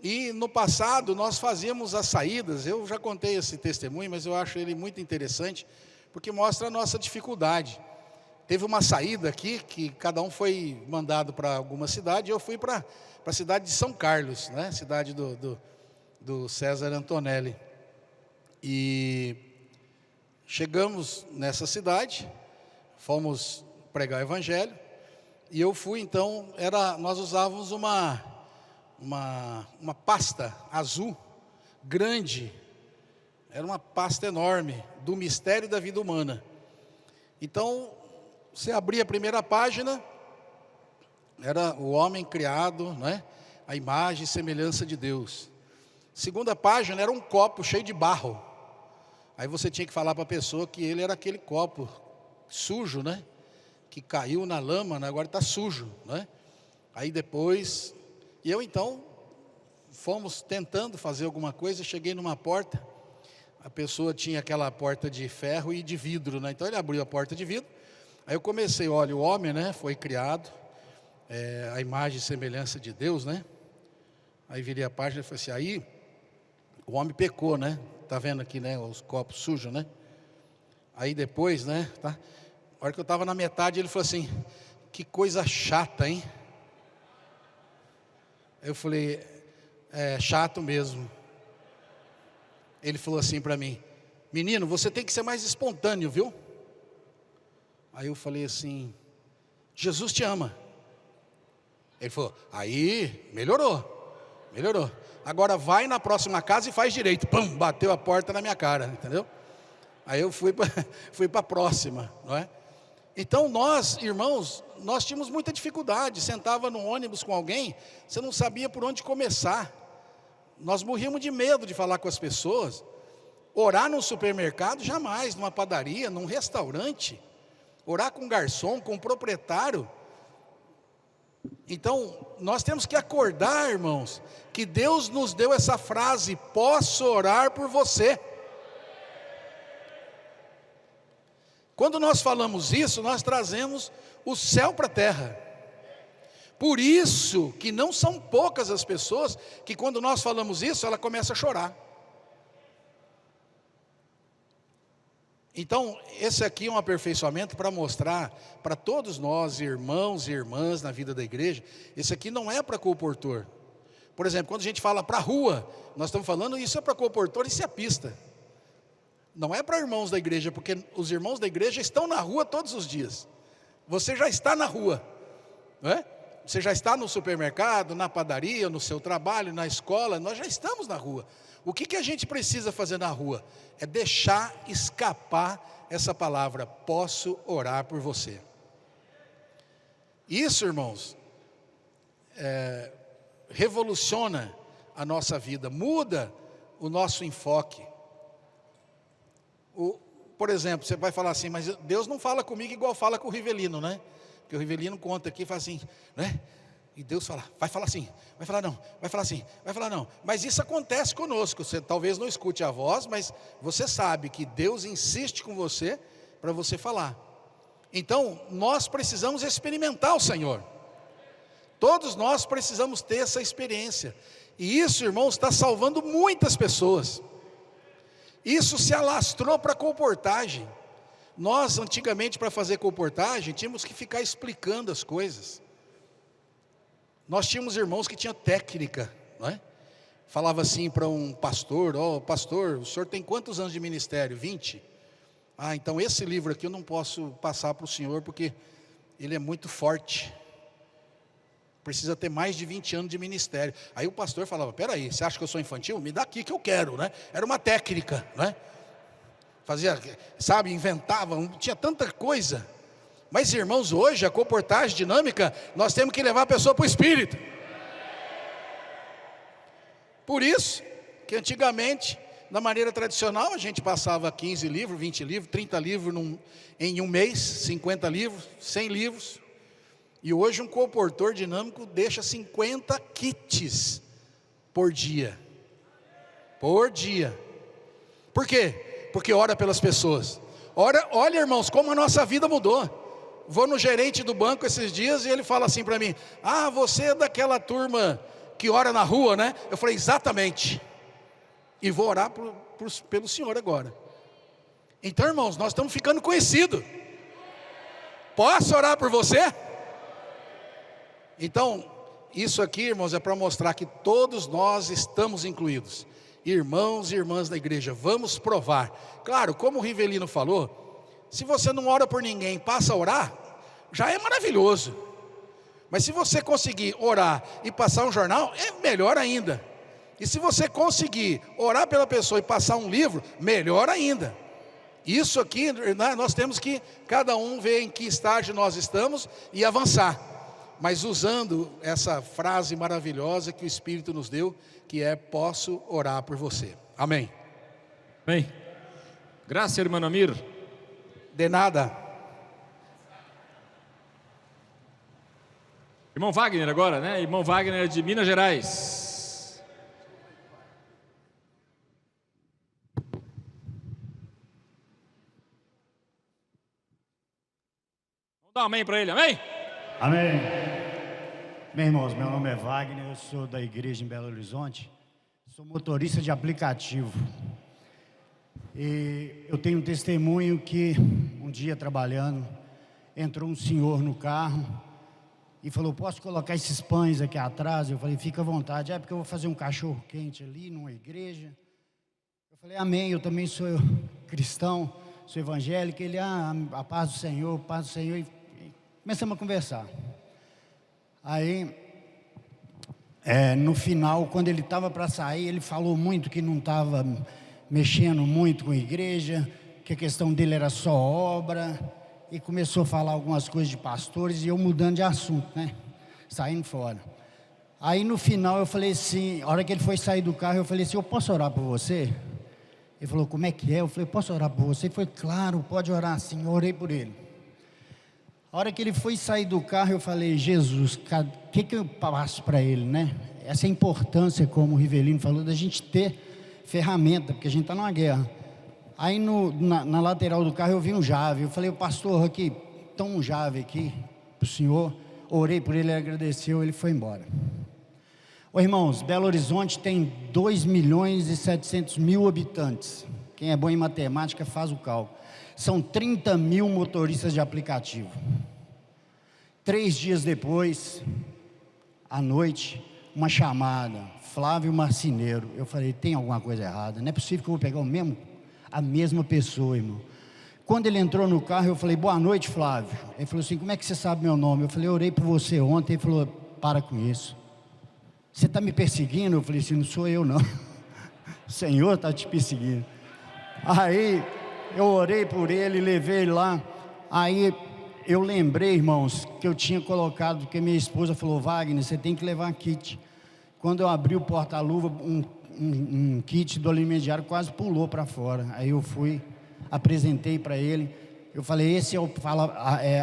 E no passado nós fazíamos as saídas, eu já contei esse testemunho, mas eu acho ele muito interessante, porque mostra a nossa dificuldade. Teve uma saída aqui, que cada um foi mandado para alguma cidade, e eu fui para a cidade de São Carlos, né? Cidade do César Antonelli. E chegamos nessa cidade, fomos pregar o evangelho, e eu fui então, nós usávamos uma pasta azul, grande, era uma pasta enorme, do mistério da vida humana. Então, você abria a primeira página, era o homem criado, né? A imagem e semelhança de Deus. Segunda página era um copo cheio de barro. Aí você tinha que falar para a pessoa que ele era aquele copo sujo, né? Que caiu na lama, né? Agora está sujo, né? Aí depois, e eu então, fomos tentando fazer alguma coisa, cheguei numa porta, a pessoa tinha aquela porta de ferro e de vidro, né? Então ele abriu a porta de vidro, aí eu comecei, olha, o homem, né? Foi criado, a imagem e semelhança de Deus, né? Aí virei a página e falei assim, aí o homem pecou, né? Tá vendo aqui, né? Os copos sujos, né? Aí depois, né? Tá? A hora que eu estava na metade, ele falou assim, que coisa chata, hein? Eu falei, chato mesmo. Ele falou assim para mim, menino, você tem que ser mais espontâneo, viu? Aí eu falei assim, Jesus te ama. Ele falou, aí melhorou. Agora vai na próxima casa e faz direito. Pum, bateu a porta na minha cara, entendeu? Aí eu fui para a próxima, não é? Então nós, irmãos, nós tínhamos muita dificuldade. Sentava no ônibus com alguém, você não sabia por onde começar. Nós morríamos de medo de falar com as pessoas. Orar num supermercado, jamais. Numa padaria, num restaurante. Orar com um garçom, com um proprietário. Então, nós temos que acordar, irmãos, que Deus nos deu essa frase, posso orar por você. Quando nós falamos isso, nós trazemos o céu para a terra. Por isso que não são poucas as pessoas que quando nós falamos isso, ela começa a chorar. Então, esse aqui é um aperfeiçoamento para mostrar para todos nós, irmãos e irmãs na vida da igreja, esse aqui não é para comportor. Por exemplo, quando a gente fala para a rua, nós estamos falando, isso é para comportor, isso é a pista. Não é para irmãos da igreja, porque os irmãos da igreja estão na rua todos os dias. Você já está na rua, não é? Você já está no supermercado, na padaria, no seu trabalho, na escola, nós já estamos na rua. O que a gente precisa fazer na rua? É deixar escapar essa palavra, posso orar por você. Isso, irmãos, revoluciona a nossa vida, muda o nosso enfoque. Por exemplo, você vai falar assim, mas Deus não fala comigo igual fala com o Rivelino, né? Porque o Rivelino conta aqui e fala assim, né? E Deus fala, vai falar assim, vai falar não, vai falar assim, vai falar não. Mas isso acontece conosco, você talvez não escute a voz, mas você sabe que Deus insiste com você para você falar. Então, nós precisamos experimentar o Senhor. Todos nós precisamos ter essa experiência. E isso, irmãos, está salvando muitas pessoas. Isso se alastrou para a colportagem. Nós, antigamente, para fazer colportagem, tínhamos que ficar explicando as coisas. Nós tínhamos irmãos que tinham técnica, não é? Falava assim para um pastor, pastor, o senhor tem quantos anos de ministério? 20? Ah, então esse livro aqui eu não posso passar para o senhor, porque ele é muito forte. Precisa ter mais de 20 anos de ministério. Aí o pastor falava, peraí, você acha que eu sou infantil? Me dá aqui que eu quero, né? Era uma técnica, né? Fazia, sabe, inventava, tinha tanta coisa. Mas, irmãos, hoje a comportagem dinâmica, nós temos que levar a pessoa para o Espírito. Por isso que antigamente, na maneira tradicional, a gente passava 15 livros, 20 livros, 30 livros em um mês, 50 livros, 100 livros. E hoje um comportor dinâmico deixa 50 kits por dia. Por dia. Por quê? Porque ora pelas pessoas. Olha, irmãos, como a nossa vida mudou. Vou no gerente do banco esses dias e ele fala assim para mim, ah, você é daquela turma que ora na rua, né? Eu falei, exatamente. E vou orar pelo senhor agora. Então, irmãos, nós estamos ficando conhecidos. Posso orar por você? Então, isso aqui, irmãos, é para mostrar que todos nós estamos incluídos. Irmãos e irmãs da igreja, vamos provar. Claro, como o Rivelino falou, se você não ora por ninguém, passa a orar, já é maravilhoso. Mas se você conseguir orar e passar um jornal, é melhor ainda. E se você conseguir orar pela pessoa e passar um livro, melhor ainda. Isso aqui, né, nós temos que, cada um ver em que estágio nós estamos e avançar. Mas usando essa frase maravilhosa que o Espírito nos deu, que é, posso orar por você. Amém. Amém. Graças, irmão Amir. De nada. Irmão Wagner agora, né? Irmão Wagner de Minas Gerais. Vamos dar um amém para ele, amém? Amém. Meus irmãos, meu nome é Wagner, eu sou da igreja em Belo Horizonte, sou motorista de aplicativo. E eu tenho um testemunho que um dia trabalhando, entrou um senhor no carro e falou, posso colocar esses pães aqui atrás? Eu falei, fica à vontade. É porque eu vou fazer um cachorro quente ali numa igreja. Eu falei, amém, eu também sou cristão, sou evangélico. Ele, a paz do Senhor, paz do Senhor. E começamos a conversar. Aí, no final, quando ele estava para sair, ele falou muito que não estava mexendo muito com a igreja, que a questão dele era só obra, e começou a falar algumas coisas de pastores, e eu mudando de assunto, né, saindo fora. Aí no final eu falei assim, a hora que ele foi sair do carro, eu falei assim, eu posso orar por você? Ele falou, como é que é? Eu falei, posso orar por você? Ele falou, claro, pode orar sim. Eu orei por ele. A hora que ele foi sair do carro, eu falei, Jesus, o que eu passo para ele, né? Essa importância, como o Rivelino falou, da gente ter ferramenta, porque a gente está numa guerra. Aí na lateral do carro eu vi um Jave, eu falei, pastor, aqui, toma um Jave aqui para o senhor. Orei por ele, ele agradeceu, ele foi embora. Ô irmãos, Belo Horizonte tem 2.700.000 habitantes. Quem é bom em matemática faz o cálculo. São 30 mil motoristas de aplicativo. 3 dias depois, à noite, uma chamada, Flávio Marceneiro. Eu falei, tem alguma coisa errada, não é possível que eu vou pegar a mesma pessoa, irmão. Quando ele entrou no carro, eu falei, boa noite, Flávio. Ele falou assim, como é que você sabe meu nome? Eu falei, eu orei por você ontem. Ele falou, para com isso. Você está me perseguindo? Eu falei assim, não sou eu não. O Senhor está te perseguindo. Aí, eu orei por ele, levei ele lá. Aí, eu lembrei, irmãos, que eu tinha colocado, porque minha esposa falou, Wagner, você tem que levar kit. Quando eu abri o porta-luva, um kit do alimento diário quase pulou para fora. Aí eu fui, apresentei para ele. Eu falei, esse é o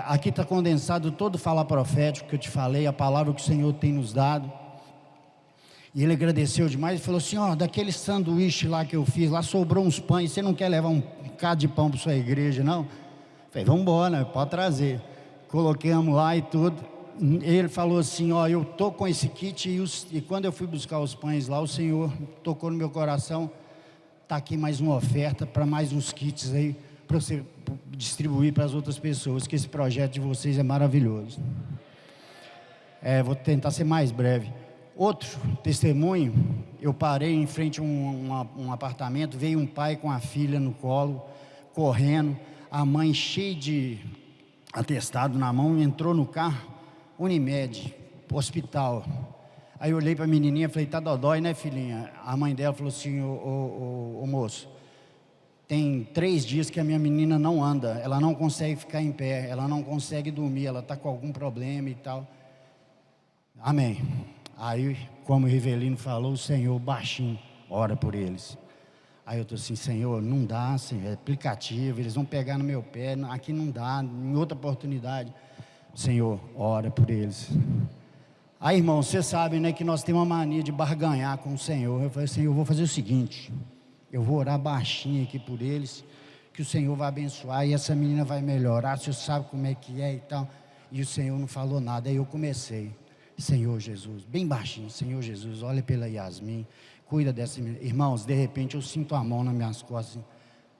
aqui está condensado todo o falar profético que eu te falei, a palavra que o Senhor tem nos dado. E ele agradeceu demais e falou assim, ó, daquele sanduíche lá que eu fiz, lá sobrou uns pães, você não quer levar um bocado de pão para sua igreja, não? Eu falei, vamos embora, pode trazer. Coloquemos lá e tudo. Ele falou assim, ó, eu tô com esse kit e quando eu fui buscar os pães lá, o Senhor tocou no meu coração, tá aqui mais uma oferta para mais uns kits aí, para você distribuir para as outras pessoas, que esse projeto de vocês é maravilhoso. Vou tentar ser mais breve. Outro testemunho, eu parei em frente a um apartamento, veio um pai com a filha no colo, correndo, a mãe cheia de atestado na mão, entrou no carro, Unimed, hospital. Aí eu olhei para a menininha e falei, tá dodói, né, filhinha? A mãe dela falou assim, ô moço, tem 3 dias que a minha menina não anda, ela não consegue ficar em pé, ela não consegue dormir, ela está com algum problema e tal. Amém. Aí, como o Rivelino falou, o Senhor baixinho, ora por eles. Aí eu estou assim, Senhor, não dá, Senhor, é aplicativo, eles vão pegar no meu pé, aqui não dá, em outra oportunidade. Senhor, ora por eles. Aí, irmão, vocês sabem, né, que nós temos uma mania de barganhar com o Senhor. Eu falei, Senhor, eu vou fazer o seguinte, eu vou orar baixinho aqui por eles, que o Senhor vai abençoar e essa menina vai melhorar, o Senhor sabe como é que é e tal. E o Senhor não falou nada, aí eu comecei. Senhor Jesus, bem baixinho, Senhor Jesus, olha pela Yasmin, cuida dessa menina. Irmãos, de repente eu sinto a mão nas minhas costas.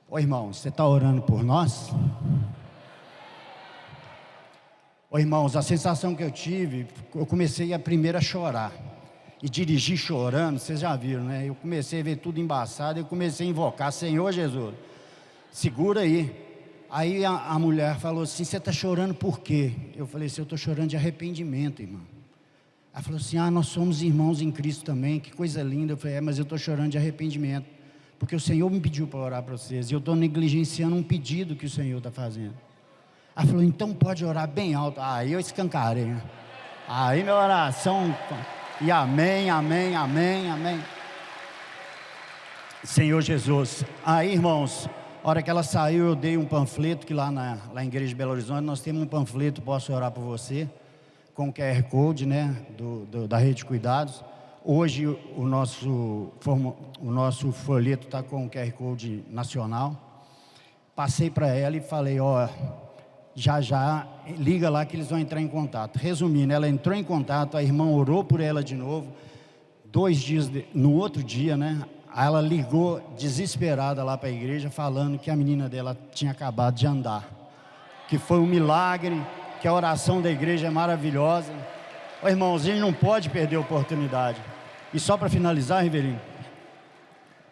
Ô irmão, você está orando por nós? Ô irmãos, a sensação que eu tive, eu comecei a primeira chorar. E dirigir chorando, vocês já viram, né? Eu comecei a ver tudo embaçado, eu comecei a invocar, Senhor Jesus, segura aí. Aí a mulher falou assim, você está chorando por quê? Eu falei assim, eu estou chorando de arrependimento, irmão. Ela falou assim, nós somos irmãos em Cristo também, que coisa linda. Eu falei, mas eu estou chorando de arrependimento, porque o Senhor me pediu para orar para vocês, e eu estou negligenciando um pedido que o Senhor está fazendo. Ela falou, então pode orar bem alto. Aí eu escancarei, né? Aí minha oração, e amém, amém, amém, amém. Senhor Jesus. Aí, irmãos, a hora que ela saiu, eu dei um panfleto, que lá em Igreja de Belo Horizonte, nós temos um panfleto, posso orar por você, com o QR Code, né, da Rede de Cuidados. Hoje o nosso folheto está com o QR Code nacional. Passei para ela e falei, ó, já, liga lá que eles vão entrar em contato. Resumindo, ela entrou em contato, a irmã orou por ela de novo. 2 dias, no outro dia, né, ela ligou desesperada lá para a igreja, falando que a menina dela tinha acabado de andar. Que foi um milagre, que a oração da igreja é maravilhosa. Ô, irmãos, a gente não pode perder a oportunidade. E só para finalizar, Rivelino,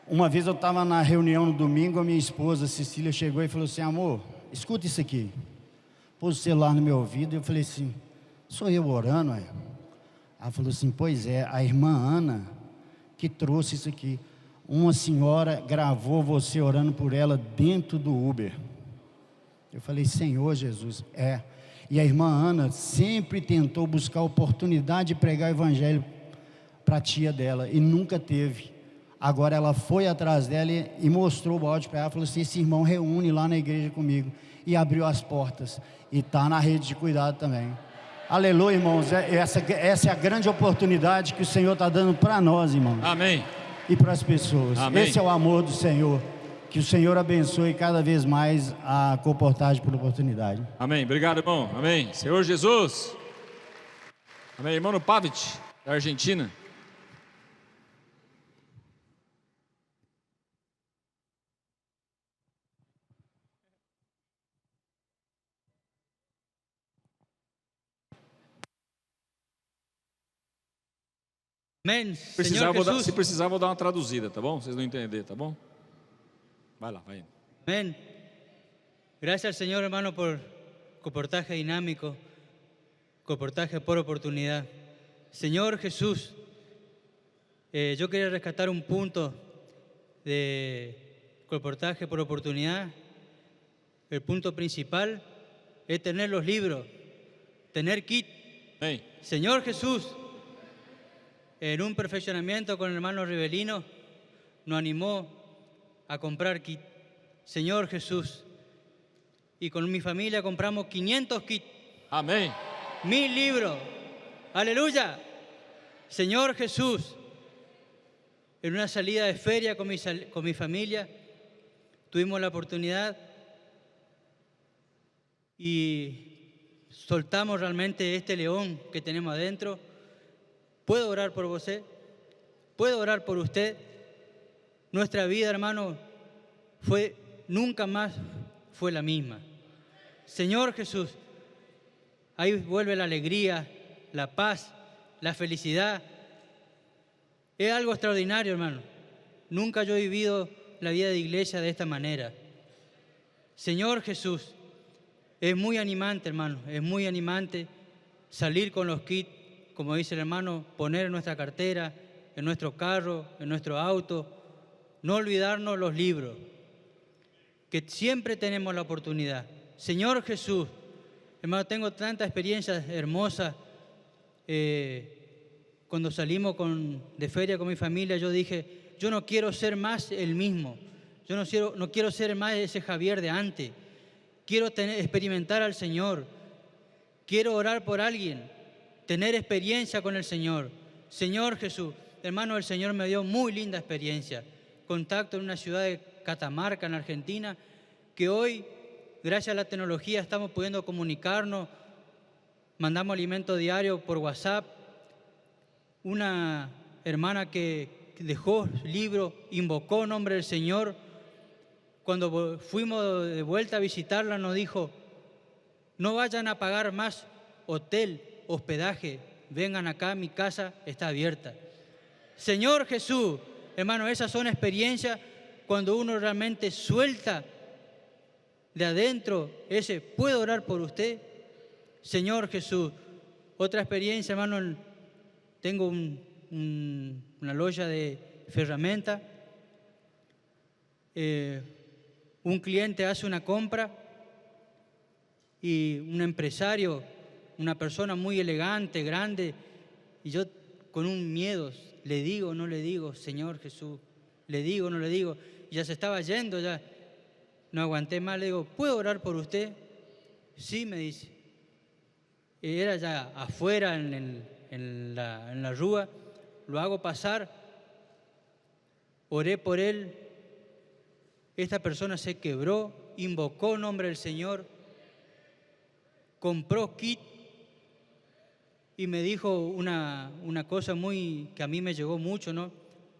uma vez eu estava na reunião no domingo, a minha esposa Cecília chegou e falou assim, amor, escuta isso aqui. Pôs o celular no meu ouvido e eu falei assim, sou eu orando? Aí? Ela falou assim, pois é, a irmã Ana que trouxe isso aqui. Uma senhora gravou você orando por ela dentro do Uber. Eu falei, Senhor Jesus, E a irmã Ana sempre tentou buscar a oportunidade de pregar o evangelho para a tia dela, e nunca teve. Agora ela foi atrás dela e mostrou o áudio para ela, falou assim, esse irmão reúne lá na igreja comigo, e abriu as portas, e está na rede de cuidado também. Aleluia, irmãos, essa é a grande oportunidade que o Senhor está dando para nós, irmãos. Amém. E para as pessoas. Amém. Esse é o amor do Senhor. Que o Senhor abençoe cada vez mais a Comportagem por Oportunidade. Amém. Obrigado, irmão. Amém. Senhor Jesus. Amém. Irmão Pavic, da Argentina. Amén. Se precisar, vou dar uma traduzida, tá bom? Vocês não entenderem, tá bom? Vai lá, vai. Amén. Gracias al Señor, hermano, por comportaje dinámico, comportaje por oportunidad. Señor Jesús, yo quería rescatar un punto de comportaje por oportunidad. El punto principal es tener los libros, tener kit. Amém. Señor Jesús, en un perfeccionamiento con el hermano Rivelino, nos animó a comprar kit. Señor Jesús, y con mi familia compramos 500 kits, Amém. 1000 libros. Aleluya. Señor Jesús, en una salida de feria con mi familia, tuvimos la oportunidad y soltamos realmente este león que tenemos adentro. ¿Puedo orar por usted? ¿Puedo orar por usted? Nuestra vida, hermano, nunca más fue la misma. Señor Jesús, ahí vuelve la alegría, la paz, la felicidad. Es algo extraordinario, hermano. Nunca yo he vivido la vida de iglesia de esta manera. Señor Jesús, es muy animante, hermano, es muy animante salir con los kits, como dice el hermano, poner en nuestra cartera, en nuestro carro, en nuestro auto, no olvidarnos los libros, que siempre tenemos la oportunidad. Señor Jesús, hermano, tengo tantas experiencias hermosas. Cuando salimos de feria con mi familia, yo dije, yo no quiero ser más el mismo, yo no quiero ser más ese Javier de antes, quiero experimentar al Señor, quiero orar por alguien, tener experiencia con el Señor. Señor Jesús, hermano, el Señor me dio muy linda experiencia, contacto en una ciudad de Catamarca, en Argentina, que hoy, gracias a la tecnología, estamos pudiendo comunicarnos, mandamos alimento diario por WhatsApp. Una hermana que dejó libro, invocó el nombre del Señor. Cuando fuimos de vuelta a visitarla, nos dijo, no vayan a pagar más hotel, hospedaje, vengan acá, mi casa está abierta. Señor Jesús, hermano, esas son experiencias cuando uno realmente suelta de adentro ¿puedo orar por usted? Señor Jesús. Otra experiencia, hermano, tengo una loya de ferramenta. Un cliente hace una compra y un empresario, una persona muy elegante, grande, y yo con un miedo, le digo o no le digo, Señor Jesús, le digo o no le digo, y ya se estaba yendo, ya no aguanté más, le digo, ¿puedo orar por usted? Sí, me dice. Era ya afuera en la rúa, lo hago pasar, oré por él, esta persona se quebró, invocó el nombre del Señor, compró kit y me dijo una cosa que a mí me llegó mucho, ¿no?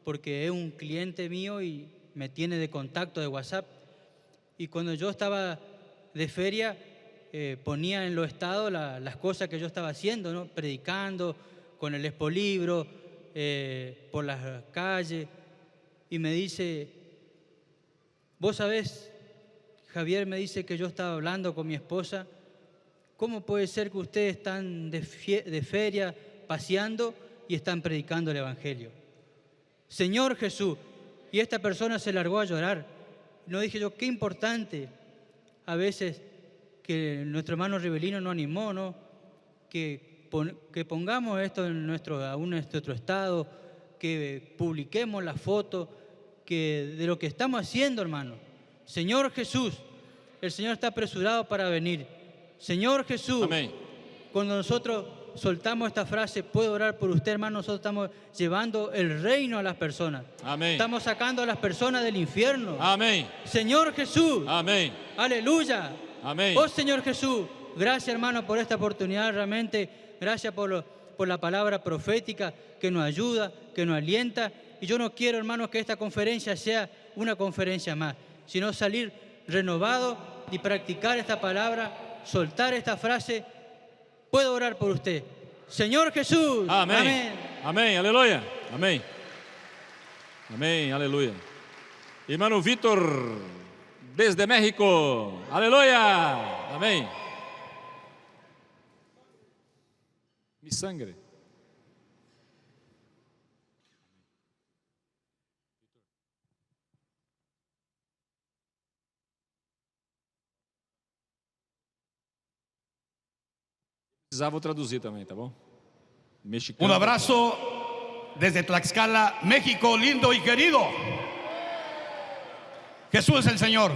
Porque es un cliente mío y me tiene de contacto de WhatsApp. Y cuando yo estaba de feria, ponía en los estados las cosas que yo estaba haciendo, ¿no? Predicando, con el expolibro, por las calles. Y me dice, vos sabés, Javier, me dice que yo estaba hablando con mi esposa, ¿cómo puede ser que ustedes están de feria paseando y están predicando el Evangelio? Señor Jesús, y esta persona se largó a llorar. No dije yo, qué importante a veces que nuestro hermano Rivelino nos animó, ¿no? Que pongamos esto en nuestro estado, que publiquemos la foto de lo que estamos haciendo, hermano. Señor Jesús, el Señor está apresurado para venir. Señor Jesús, Amém. Cuando nosotros soltamos esta frase, puedo orar por usted, hermano, nosotros estamos llevando el reino a las personas. Amém. Estamos sacando a las personas del infierno. Amém. Señor Jesús. Amém. Aleluya. Amém. Oh Señor Jesús, gracias, hermano, por esta oportunidad, realmente. Gracias por la palabra profética que nos ayuda, que nos alienta. Y yo no quiero, hermanos, que esta conferencia sea una conferencia más, sino salir renovado y practicar esta palabra, soltar esta frase. Puedo orar por usted. Señor Jesús. Amém. Amén. Amém. Aleluia. Amém. Amém. Aleluia. Irmão Vitor, desde México. Aleluia. Amém. Mi sangre. precisar, vou traduzir também, tá bom? Mexicano. Un abrazo desde Tlaxcala, México, lindo y querido. Jesús es el Señor.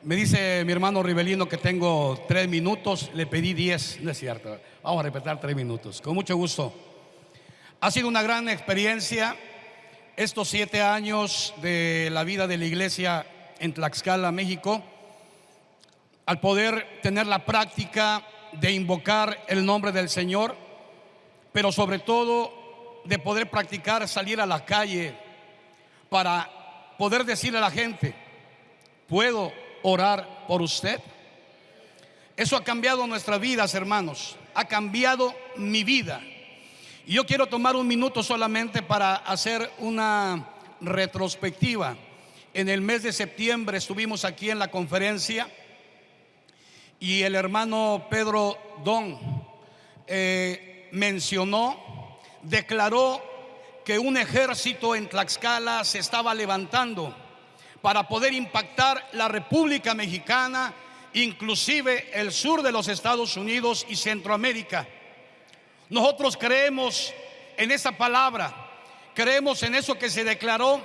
Me dice mi hermano Rivelino que tengo 3 minutos, le pedí 10, no es cierto, vamos a respetar 3 minutos, con mucho gusto. Ha sido una gran experiencia estos 7 años de la vida de la iglesia en Tlaxcala, México, al poder tener la práctica de invocar el nombre del Señor, pero sobre todo de poder practicar salir a la calle para poder decirle a la gente: ¿puedo orar por usted? Eso ha cambiado nuestras vidas, hermanos, ha cambiado mi vida. Y yo quiero tomar un minuto solamente para hacer una retrospectiva. En el mes de septiembre estuvimos aquí en la conferencia y el hermano Pedro Don mencionó, declaró que un ejército en Tlaxcala se estaba levantando para poder impactar la República Mexicana, inclusive el sur de los Estados Unidos y Centroamérica. Nosotros creemos en esa palabra, creemos en eso que se declaró,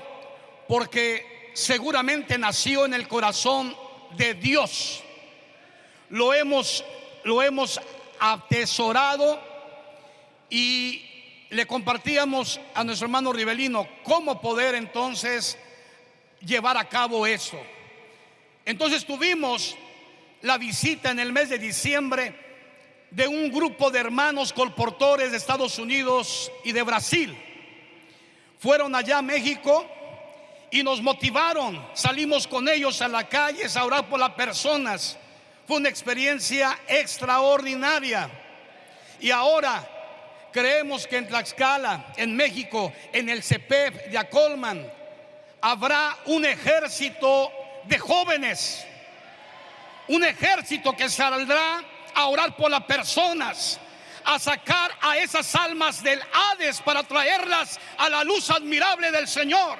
porque seguramente nació en el corazón de Dios. Lo hemos atesorado y le compartíamos a nuestro hermano Rivelino cómo poder entonces llevar a cabo eso. Entonces tuvimos la visita en el mes de diciembre de un grupo de hermanos colportores de Estados Unidos y de Brasil. Fueron allá a México y nos motivaron. Salimos con ellos a la calle a orar por las personas. Fue una experiencia extraordinaria. Y ahora creemos que en Tlaxcala, en México, en el CEPEP de Acolman, habrá un ejército de jóvenes, un ejército que saldrá a orar por las personas, a sacar a esas almas del Hades para traerlas a la luz admirable del Señor.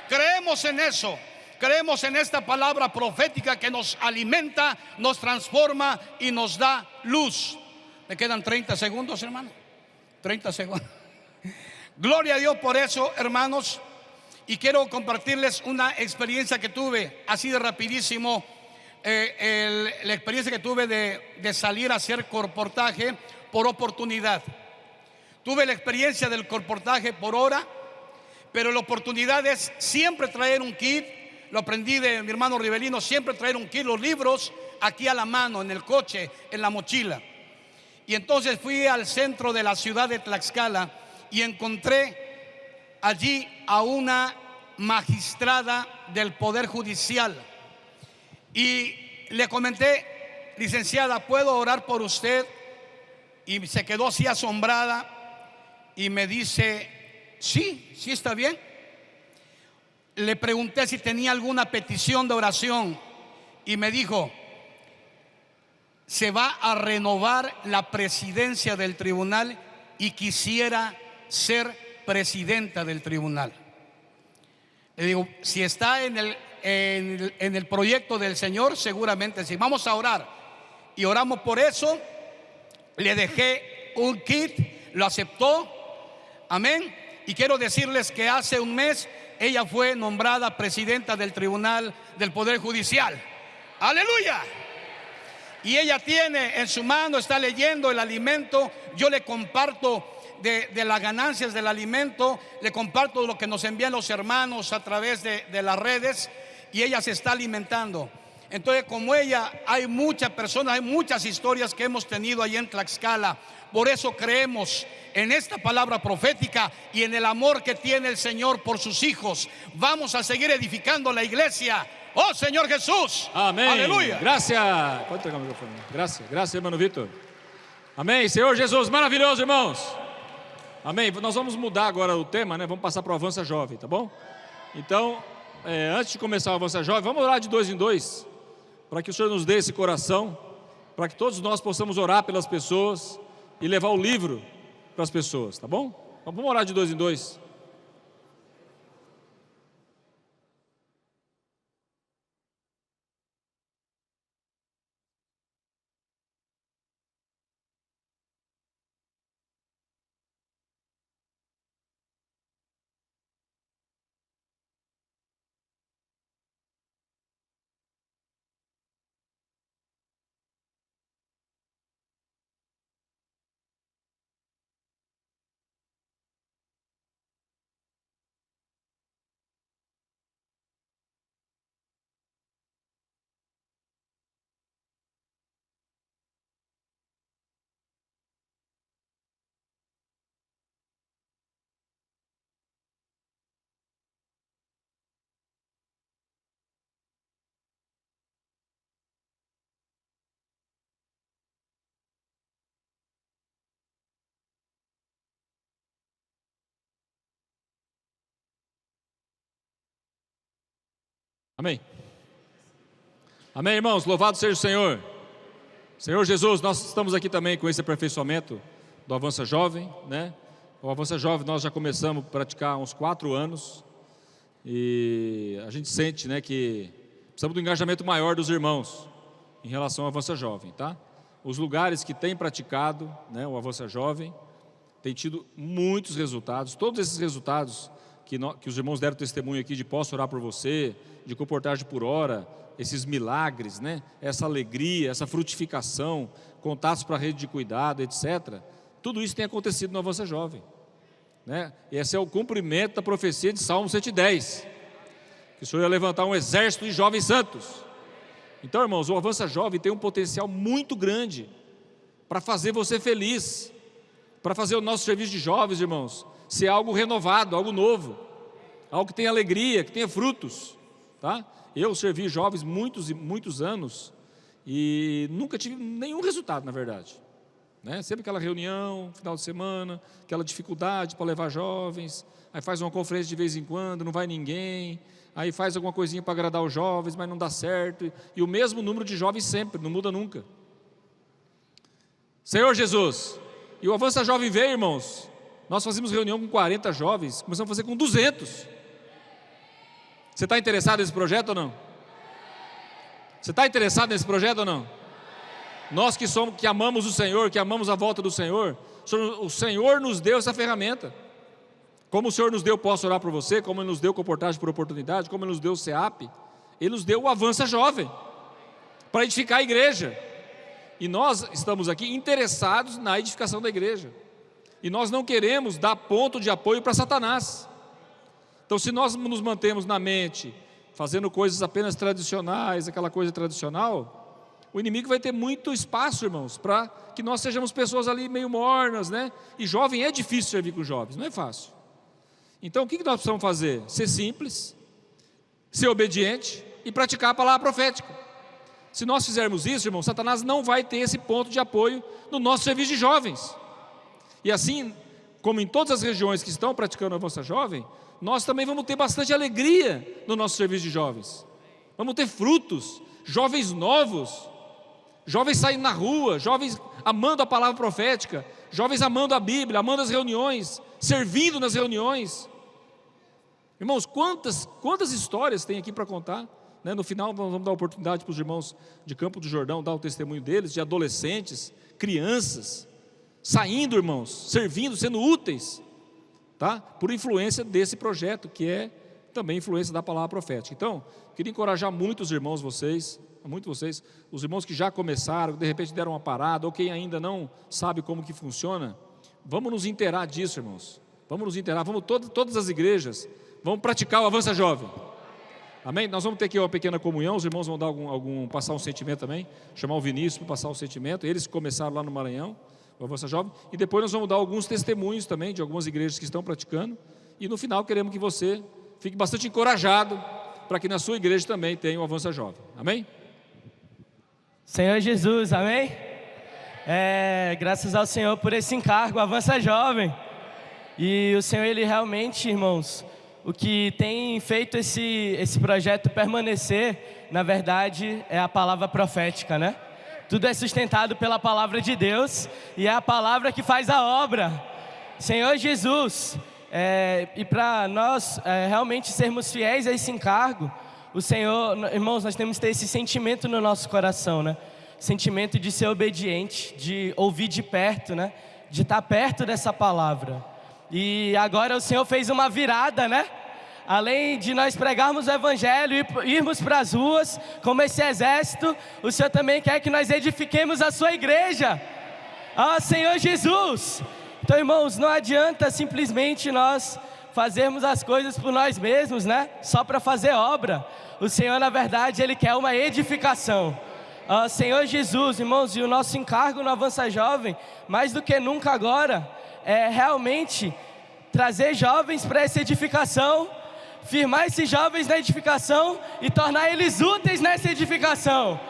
Creemos en eso, creemos en esta palabra profética que nos alimenta, nos transforma y nos da luz. Me quedan 30 segundos, hermano. 30 segundos. Gloria a Dios por eso, hermanos. Y quiero compartirles una experiencia que tuve, así de rapidísimo, la experiencia que tuve de salir a hacer colportaje por oportunidad. Tuve la experiencia del colportaje por hora, pero la oportunidad es siempre traer un kit. Lo aprendí de mi hermano Rivelino, siempre traer un kit, los libros aquí a la mano, en el coche, en la mochila. Y entonces fui al centro de la ciudad de Tlaxcala y encontré allí a una magistrada del Poder Judicial y le comenté: licenciada, ¿puedo orar por usted? Y se quedó así asombrada y me dice: sí, sí está bien. Le pregunté si tenía alguna petición de oración y me dijo: se va a renovar la presidencia del tribunal y quisiera ser presidenta del tribunal. Le digo: si está en el proyecto del Señor, seguramente sí. Vamos a orar. Y oramos por eso. Le dejé un kit, lo aceptó. Amén. Y quiero decirles que hace un mes ella fue nombrada presidenta del Tribunal del Poder Judicial. Aleluya. Y ella tiene en su mano, está leyendo el alimento. Yo le comparto de las ganancias del alimento, le comparto lo que nos envían los hermanos a través de las redes, y ella se está alimentando. Entonces, como ella, hay muchas personas, hay muchas historias que hemos tenido allí en Tlaxcala. Por eso creemos en esta palabra profética y en el amor que tiene el Señor por sus hijos. Vamos a seguir edificando la iglesia. Oh Señor Jesús. Amém. Aleluia. Graças. Pode pegar o microfone. Graças, irmão Vitor. Amém. Senhor Jesus, maravilhoso, irmãos. Amém. Nós vamos mudar agora o tema, né? Vamos passar para o Avança Jovem, tá bom? Então, antes de começar o Avança Jovem, vamos orar de 2 em 2, para que o Senhor nos dê esse coração, para que todos nós possamos orar pelas pessoas e levar o livro para as pessoas, tá bom? Então, vamos orar de 2 em 2. Amém. Amém, irmãos, louvado seja o Senhor. Senhor Jesus, nós estamos aqui também com esse aperfeiçoamento do Avança Jovem, né? O Avança Jovem nós já começamos a praticar há uns 4 anos e a gente sente, né, que precisamos de um engajamento maior dos irmãos em relação ao Avança Jovem, tá? Os lugares que têm praticado, né, o Avança Jovem tem tido muitos resultados. Todos esses resultados que os irmãos deram testemunho aqui de posso orar por você, de comportagem por hora, esses milagres, né? Essa alegria, essa frutificação, contatos para a rede de cuidado, etc. Tudo isso tem acontecido no Avança Jovem, né? E esse é o cumprimento da profecia de Salmo 110, que o Senhor ia levantar um exército de jovens santos. Então, irmãos, o Avança Jovem tem um potencial muito grande para fazer você feliz, para fazer o nosso serviço de jovens, irmãos, ser algo renovado, algo novo, algo que tenha alegria, que tenha frutos, tá? Eu servi jovens muitos anos e nunca tive nenhum resultado, na verdade, né? Sempre aquela reunião, final de semana, aquela dificuldade para levar jovens, aí faz uma conferência de vez em quando, não vai ninguém, aí faz alguma coisinha para agradar os jovens, mas não dá certo, e o mesmo número de jovens sempre, não muda nunca. Senhor Jesus, e o Avança Jovem veio, irmãos, nós fazíamos reunião com 40 jovens, começamos a fazer com 200. Você está interessado nesse projeto ou não? Você está interessado nesse projeto ou não? Nós que amamos o Senhor, que amamos a volta do Senhor, o Senhor nos deu essa ferramenta. Como o Senhor nos deu posso orar por você, como Ele nos deu comportagem por oportunidade, como Ele nos deu o CEAP, Ele nos deu o Avança Jovem, para edificar a igreja. E nós estamos aqui interessados na edificação da igreja. E nós não queremos dar ponto de apoio para Satanás. Então, se nós nos mantemos na mente, fazendo coisas apenas tradicionais, aquela coisa tradicional, o inimigo vai ter muito espaço, irmãos, para que nós sejamos pessoas ali meio mornas, né? E jovem é difícil servir com jovens, não é fácil. Então, o que nós precisamos fazer? Ser simples, ser obediente e praticar a palavra profética. Se nós fizermos isso, irmão, Satanás não vai ter esse ponto de apoio no nosso serviço de jovens. E assim, como em todas as regiões que estão praticando a Avança Jovem, nós também vamos ter bastante alegria no nosso serviço de jovens. Vamos ter frutos, jovens novos, jovens saindo na rua, jovens amando a palavra profética, jovens amando a Bíblia, amando as reuniões, servindo nas reuniões. Irmãos, quantas histórias tem aqui para contar, né? No final nós vamos dar oportunidade para os irmãos de Campo do Jordão dar o testemunho deles, de adolescentes, crianças, saindo, irmãos, servindo, sendo úteis, tá? Por influência desse projeto, que é também influência da palavra profética. Então, queria encorajar muito os irmãos, os irmãos que já começaram, de repente deram uma parada, ou quem ainda não sabe como que funciona, vamos nos inteirar disso, irmãos. Vamos nos inteirar, todas as igrejas, vamos praticar o Avança Jovem. Amém? Nós vamos ter aqui uma pequena comunhão, os irmãos vão dar passar um sentimento também, chamar o Vinícius para passar um sentimento, eles começaram lá no Maranhão, o Avança Jovem, e depois nós vamos dar alguns testemunhos também de algumas igrejas que estão praticando, e no final queremos que você fique bastante encorajado para que na sua igreja também tenha o Avança Jovem. Amém? Senhor Jesus, amém? Graças ao Senhor por esse encargo, Avança Jovem. E o Senhor, Ele realmente, irmãos, o que tem feito esse projeto permanecer, na verdade, é a palavra profética, né? Tudo é sustentado pela palavra de Deus e é a palavra que faz a obra. Senhor Jesus, e para nós realmente sermos fiéis a esse encargo, o Senhor, irmãos, nós temos que ter esse sentimento no nosso coração, né? Sentimento de ser obediente, de ouvir de perto, né? De estar perto dessa palavra. E agora o Senhor fez uma virada, né? Além de nós pregarmos o Evangelho e irmos para as ruas, como esse exército, o Senhor também quer que nós edifiquemos a sua igreja. Senhor Jesus! Então, irmãos, não adianta simplesmente nós fazermos as coisas por nós mesmos, né? Só para fazer obra. O Senhor, na verdade, Ele quer uma edificação. Senhor Jesus, irmãos, e o nosso encargo no Avança Jovem, mais do que nunca agora, é realmente trazer jovens para essa edificação, firmar esses jovens na edificação e tornar eles úteis nessa edificação.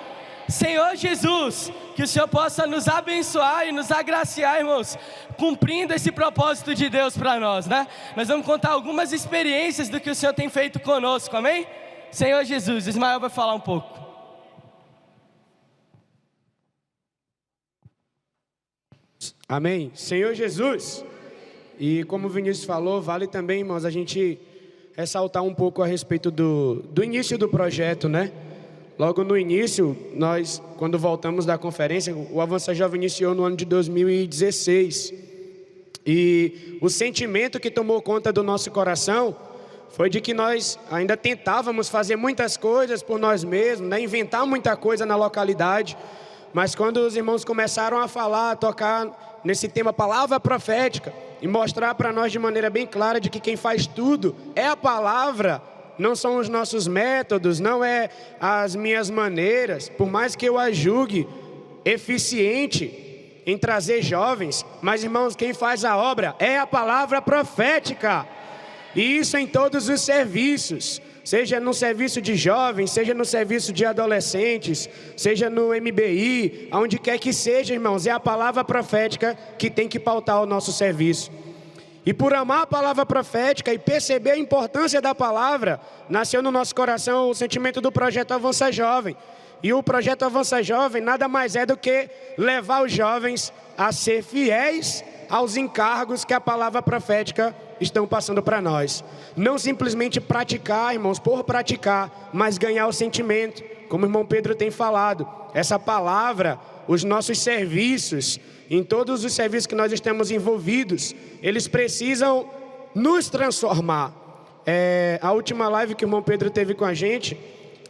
Senhor Jesus, que o Senhor possa nos abençoar e nos agraciar, irmãos, cumprindo esse propósito de Deus para nós, né? Nós vamos contar algumas experiências do que o Senhor tem feito conosco, amém? Senhor Jesus, Ismael vai falar um pouco. Amém. Senhor Jesus. E como o Vinícius falou, vale também, irmãos, a gente ressaltar um pouco a respeito do início do projeto, né? Logo no início, nós, quando voltamos da conferência, o Avança Jovem iniciou no ano de 2016. E o sentimento que tomou conta do nosso coração foi de que nós ainda tentávamos fazer muitas coisas por nós mesmos, né? Inventar muita coisa na localidade. Mas quando os irmãos começaram a falar, a tocar nesse tema palavra profética, e mostrar para nós de maneira bem clara de que quem faz tudo é a palavra, não são os nossos métodos, não é as minhas maneiras, por mais que eu a julgue eficiente em trazer jovens, mas irmãos, quem faz a obra é a palavra profética, e isso em todos os serviços, seja no serviço de jovens, seja no serviço de adolescentes, seja no MBI, aonde quer que seja, irmãos, é a palavra profética que tem que pautar o nosso serviço. E por amar a palavra profética e perceber a importância da palavra, nasceu no nosso coração o sentimento do projeto Avança Jovem. E o projeto Avança Jovem nada mais é do que levar os jovens a ser fiéis aos encargos que a palavra profética estão passando para nós. Não simplesmente praticar, irmãos, por praticar, mas ganhar o sentimento, como o irmão Pedro tem falado. Essa palavra, os nossos serviços, em todos os serviços que nós estamos envolvidos, eles precisam nos transformar. A última live que o irmão Pedro teve com a gente,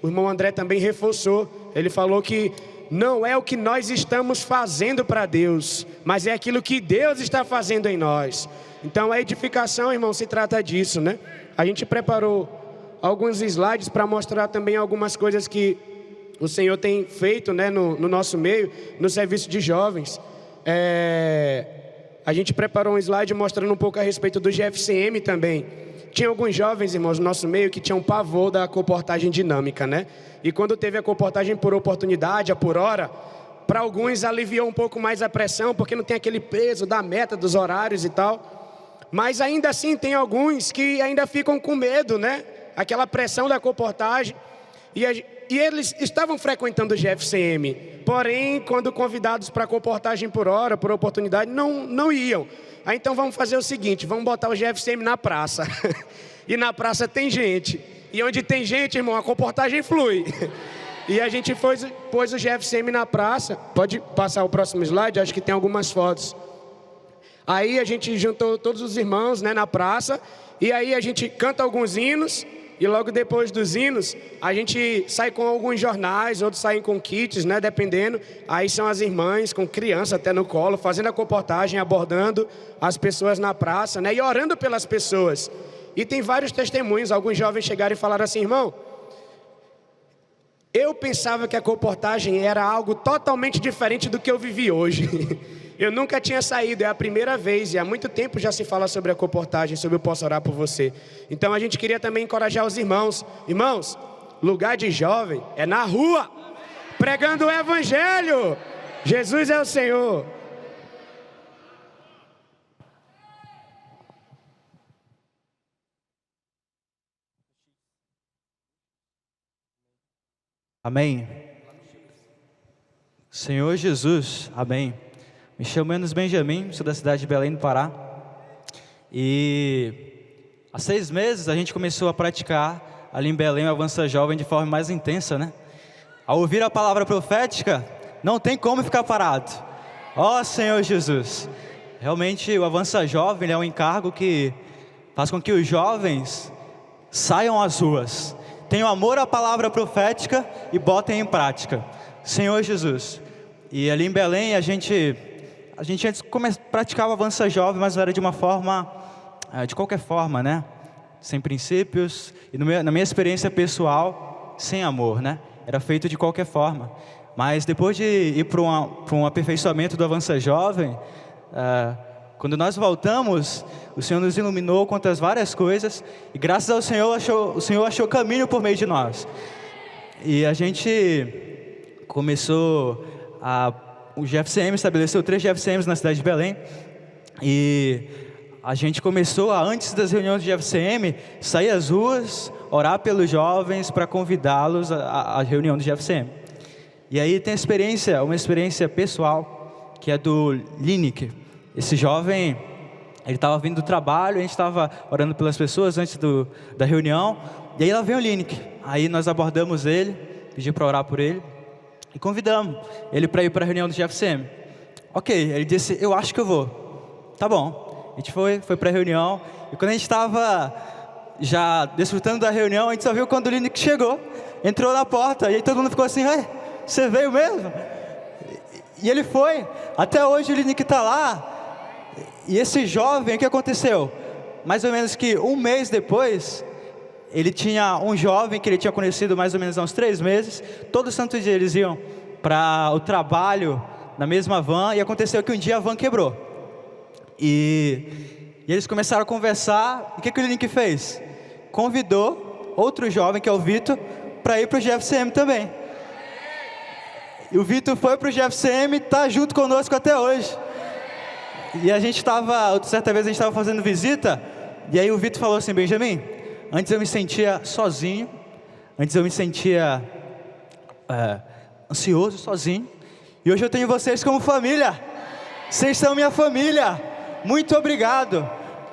o irmão André também reforçou. Ele falou que não é o que nós estamos fazendo para Deus, mas é aquilo que Deus está fazendo em nós. Então a edificação, irmão, se trata disso, né? A gente preparou alguns slides para mostrar também algumas coisas que o Senhor tem feito, né, no nosso meio, no serviço de jovens. A gente preparou um slide mostrando um pouco a respeito do GFCM também. Tinha alguns jovens, irmãos, no nosso meio que tinham pavor da comportagem dinâmica, né? E quando teve a comportagem por oportunidade, a por hora, para alguns aliviou um pouco mais a pressão, porque não tem aquele peso da meta, dos horários e tal. Mas ainda assim tem alguns que ainda ficam com medo, né? Aquela pressão da comportagem. E eles estavam frequentando o GFCM, porém, quando convidados para comportagem por hora, por oportunidade, não iam. Aí então vamos fazer o seguinte, vamos botar o GFCM na praça. E na praça tem gente. E onde tem gente, irmão, a comportagem flui. E a gente pôs o GFCM na praça. Pode passar o próximo slide, acho que tem algumas fotos. Aí a gente juntou todos os irmãos, né, na praça. E aí a gente canta alguns hinos. E logo depois dos hinos, a gente sai com alguns jornais, outros saem com kits, né, dependendo. Aí são as irmãs com criança até no colo, fazendo a comportagem, abordando as pessoas na praça, né, e orando pelas pessoas. E tem vários testemunhos, alguns jovens chegaram e falaram assim, irmão, eu pensava que a comportagem era algo totalmente diferente do que eu vivi hoje. Eu nunca tinha saído, é a primeira vez, e há muito tempo já se fala sobre a comportagem, sobre eu posso orar por você. Então a gente queria também encorajar os irmãos. Irmãos, lugar de jovem é na rua, pregando o evangelho. Jesus é o Senhor. Amém. Senhor Jesus, amém. Me chamo Enos Benjamin, sou da cidade de Belém do Pará. E há 6 meses a gente começou a praticar ali em Belém o Avança Jovem de forma mais intensa, né? Ao ouvir a palavra profética, não tem como ficar parado. Ó Senhor Jesus, realmente o Avança Jovem é um encargo que faz com que os jovens saiam às ruas, tenham amor à palavra profética e botem em prática. Senhor Jesus. E ali em Belém a gente antes praticava Avança Jovem, mas não era de uma forma, de qualquer forma, né? Sem princípios, e na minha experiência pessoal, sem amor, né? Era feito de qualquer forma. Mas depois de ir para um aperfeiçoamento do Avança Jovem, quando nós voltamos, o Senhor nos iluminou quanto às várias coisas, e graças ao Senhor, o Senhor achou caminho por meio de nós. E a gente começou o GFCM estabeleceu 3 GFCMs na cidade de Belém, e a gente começou a, antes das reuniões de FCM, sair às ruas, orar pelos jovens para convidá-los à reunião do GFCM. E aí tem uma experiência pessoal, que é do Lineker. Esse jovem, ele estava vindo do trabalho, a gente estava orando pelas pessoas antes da reunião, e aí lá vem o Lineker. Aí nós abordamos ele, pedimos para orar por ele, e convidamos ele para ir para a reunião do GFCM. Ok, ele disse, eu acho que eu vou. Tá bom. A gente foi para a reunião, e quando a gente estava já desfrutando da reunião, a gente só viu quando o Lineker chegou, entrou na porta, e aí todo mundo ficou assim, você veio mesmo? E ele foi. Até hoje o Lineker está lá. E esse jovem, o que aconteceu? Mais ou menos que um mês depois, ele tinha um jovem que ele tinha conhecido mais ou menos há uns 3 meses. Todo santo dia eles iam para o trabalho na mesma van, e aconteceu que um dia a van quebrou. E eles começaram a conversar, e o que o Lineker fez? Convidou outro jovem, que é o Vitor, para ir para o GFCM também. E o Vitor foi para o GFCM, está junto conosco até hoje. E a gente estava, certa vez a gente estava fazendo visita, e aí o Vitor falou assim, Benjamin, antes eu me sentia sozinho, antes eu me sentia ansioso, sozinho, e hoje eu tenho vocês como família, vocês são minha família, muito obrigado.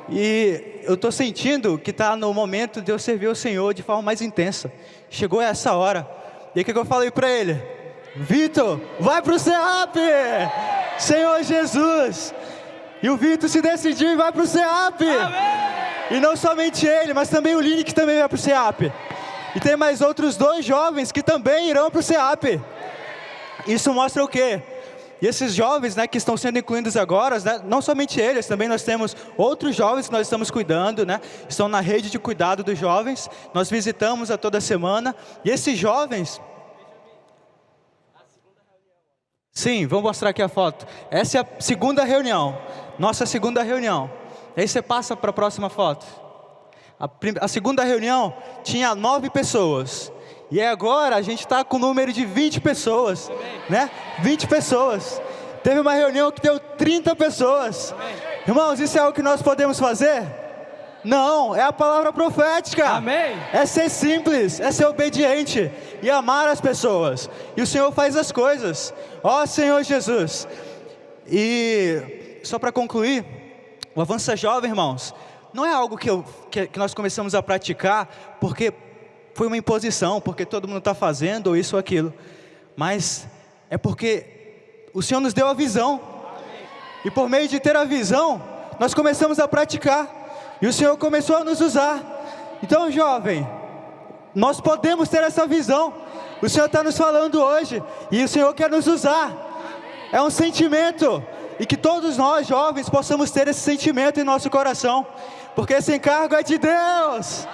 E eu estou sentindo que está no momento de eu servir o Senhor de forma mais intensa. Chegou essa hora, e aí o que eu falei para ele? Vitor, vai para o CEAP, Senhor Jesus. E o Vitor se decidiu e vai para o CEAP. E não somente ele, mas também o Lineker que também vai para o CEAP. E tem mais outros 2 jovens que também irão para o CEAP. Isso mostra o quê? E esses jovens, né, que estão sendo incluídos agora, né, não somente eles, também nós temos outros jovens que nós estamos cuidando, né, estão na rede de cuidado dos jovens, nós visitamos a toda semana, e esses jovens... Sim, vamos mostrar aqui a foto. Essa é a segunda reunião, nossa segunda reunião. Aí você passa para a próxima foto. A segunda reunião tinha 9 pessoas. E agora a gente está com o número de 20 pessoas, né? 20 pessoas. Teve uma reunião que deu 30 pessoas. Irmãos, isso é algo que nós podemos fazer? Não, é a palavra profética. Amém. É ser simples, é ser obediente e amar as pessoas. E o Senhor faz as coisas. Ó Senhor Jesus. E só para concluir, o Avança Jovem, irmãos, não é algo que nós começamos a praticar porque foi uma imposição, porque todo mundo está fazendo, ou isso ou aquilo. Mas é porque o Senhor nos deu a visão. E por meio de ter a visão, nós começamos a praticar. E o Senhor começou a nos usar. Então, jovem, nós podemos ter essa visão. O Senhor está nos falando hoje. E o Senhor quer nos usar. É um sentimento. E que todos nós, jovens, possamos ter esse sentimento em nosso coração. Porque esse encargo é de Deus.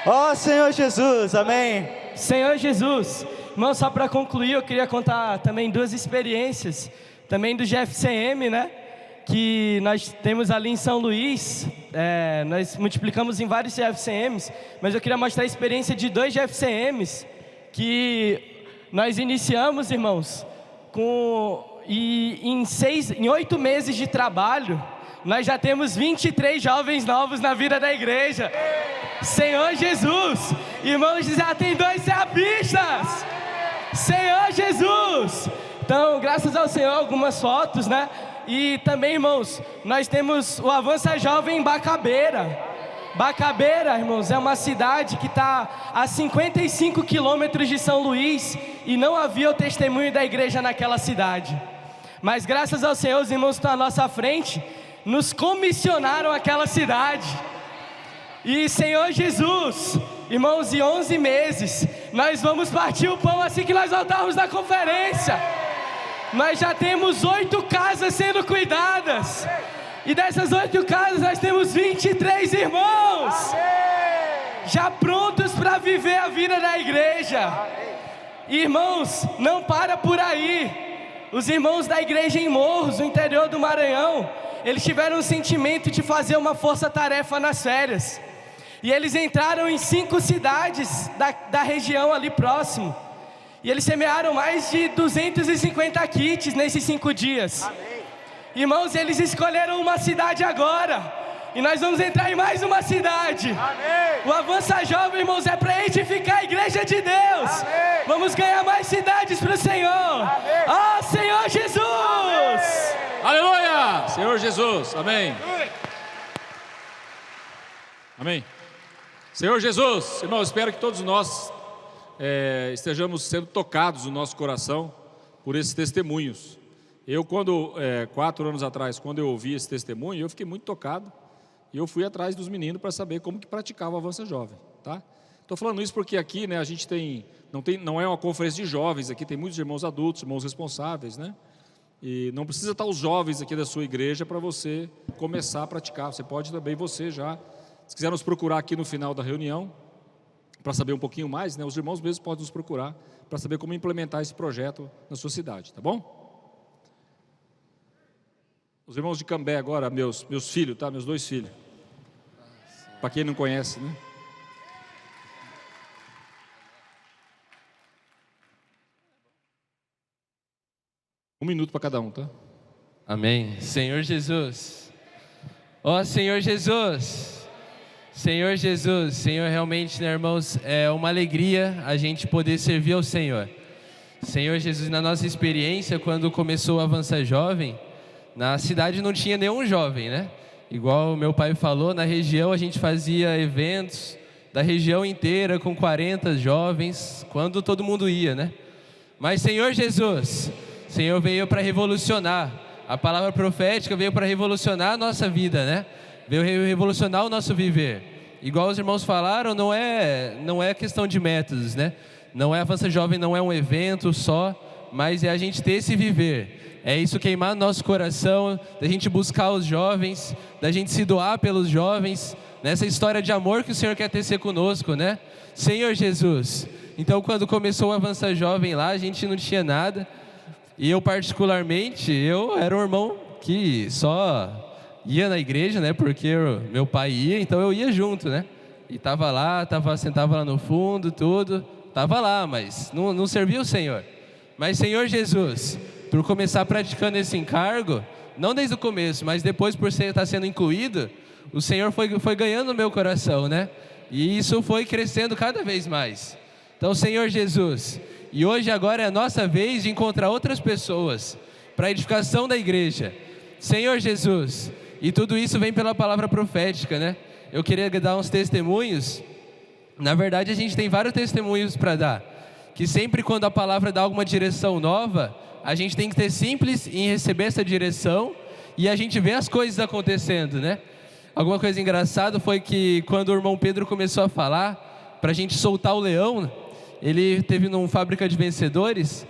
Ó Senhor Jesus, amém. Senhor Jesus, irmão, só para concluir, eu queria contar também 2 experiências, também do GFCM, né? Que nós temos ali em São Luís, nós multiplicamos em vários GFCMs, mas eu queria mostrar a experiência de 2 GFCMs, que nós iniciamos, irmãos, em 8 meses de trabalho, nós já temos 23 jovens novos na vida da igreja. Senhor Jesus, irmãos, já tem 2 ceapistas. Senhor Jesus. Então, graças ao Senhor, algumas fotos, né? E também, irmãos, nós temos o Avança Jovem em Bacabeira. Bacabeira, irmãos, é uma cidade que está a 55 quilômetros de São Luís, e não havia o testemunho da igreja naquela cidade. Mas graças ao Senhor, os irmãos que estão à nossa frente nos comissionaram aquela cidade. E Senhor Jesus, irmãos, em 11 meses, nós vamos partir o pão assim que nós voltarmos da conferência. Nós já temos 8 casas sendo cuidadas. E dessas 8 casas nós temos 23 irmãos já prontos para viver a vida da igreja. Irmãos, não para por aí. Os irmãos da igreja em Morros, no interior do Maranhão, eles tiveram um sentimento de fazer uma força-tarefa nas férias. E eles entraram em 5 cidades da região ali próximo. E eles semearam mais de 250 kits nesses 5 dias. Amém. Irmãos, eles escolheram uma cidade agora, E nós vamos entrar em mais uma cidade. Amém. O Avança Jovem, irmãos, é para edificar a igreja de Deus. Amém. Vamos ganhar mais cidades para o Senhor. Amém. Ah, Senhor Jesus! Amém. Aleluia! Senhor Jesus, amém. Amém. Senhor Jesus, irmão, espero que todos nós estejamos sendo tocados no nosso coração por esses testemunhos. Eu, 4 anos atrás, quando eu ouvi esse testemunho, eu fiquei muito tocado e eu fui atrás dos meninos para saber como que praticava o Avança Jovem, tá? Estou falando isso porque aqui, né, a gente não é uma conferência de jovens, aqui tem muitos irmãos adultos, irmãos responsáveis, né? E não precisa estar os jovens aqui da sua igreja para você começar a praticar. Você pode também, se quiser nos procurar aqui no final da reunião, para saber um pouquinho mais, né? Os irmãos mesmos podem nos procurar para saber como implementar esse projeto na sua cidade, tá bom? Os irmãos de Cambé agora, meus filhos, tá? Meus 2 filhos. Para quem não conhece, né? Um minuto para cada um, tá? Amém. Senhor Jesus. Ó Senhor Jesus. Senhor Jesus, Senhor, realmente, né, irmãos, é uma alegria a gente poder servir ao Senhor. Senhor Jesus, na nossa experiência, quando começou o Avança Jovem, na cidade não tinha nenhum jovem, né? Igual o meu pai falou, na região a gente fazia eventos da região inteira com 40 jovens, quando todo mundo ia, né? Mas Senhor Jesus, Senhor veio para revolucionar, a palavra profética veio para revolucionar a nossa vida, né? Veio revolucionar o nosso viver. Igual os irmãos falaram, não é questão de métodos, né? Não é Avança Jovem, não é um evento só, mas é a gente ter esse viver. É isso queimar no nosso coração, da gente buscar os jovens, da gente se doar pelos jovens, nessa história de amor que o Senhor quer tecer conosco, né? Senhor Jesus. Então, quando começou o Avança Jovem lá, a gente não tinha nada. E eu, particularmente, eu era um irmão que só ia na igreja, né? Porque meu pai ia, então eu ia junto, né? E sentava lá no fundo, tudo. Tava lá, mas não servia o Senhor. Mas, Senhor Jesus, por começar praticando esse encargo, não desde o começo, mas depois por estar sendo incluído, o Senhor foi ganhando no meu coração, né? E isso foi crescendo cada vez mais. Então, Senhor Jesus, e hoje agora é a nossa vez de encontrar outras pessoas para a edificação da igreja. Senhor Jesus, e tudo isso vem pela palavra profética, né? Eu queria dar uns testemunhos. Na verdade, a gente tem vários testemunhos para dar. Que sempre quando a palavra dá alguma direção nova, a gente tem que ter simples em receber essa direção e a gente vê as coisas acontecendo, né? Alguma coisa engraçada foi que quando o irmão Pedro começou a falar, para a gente soltar o leão, ele teve numa fábrica de vencedores.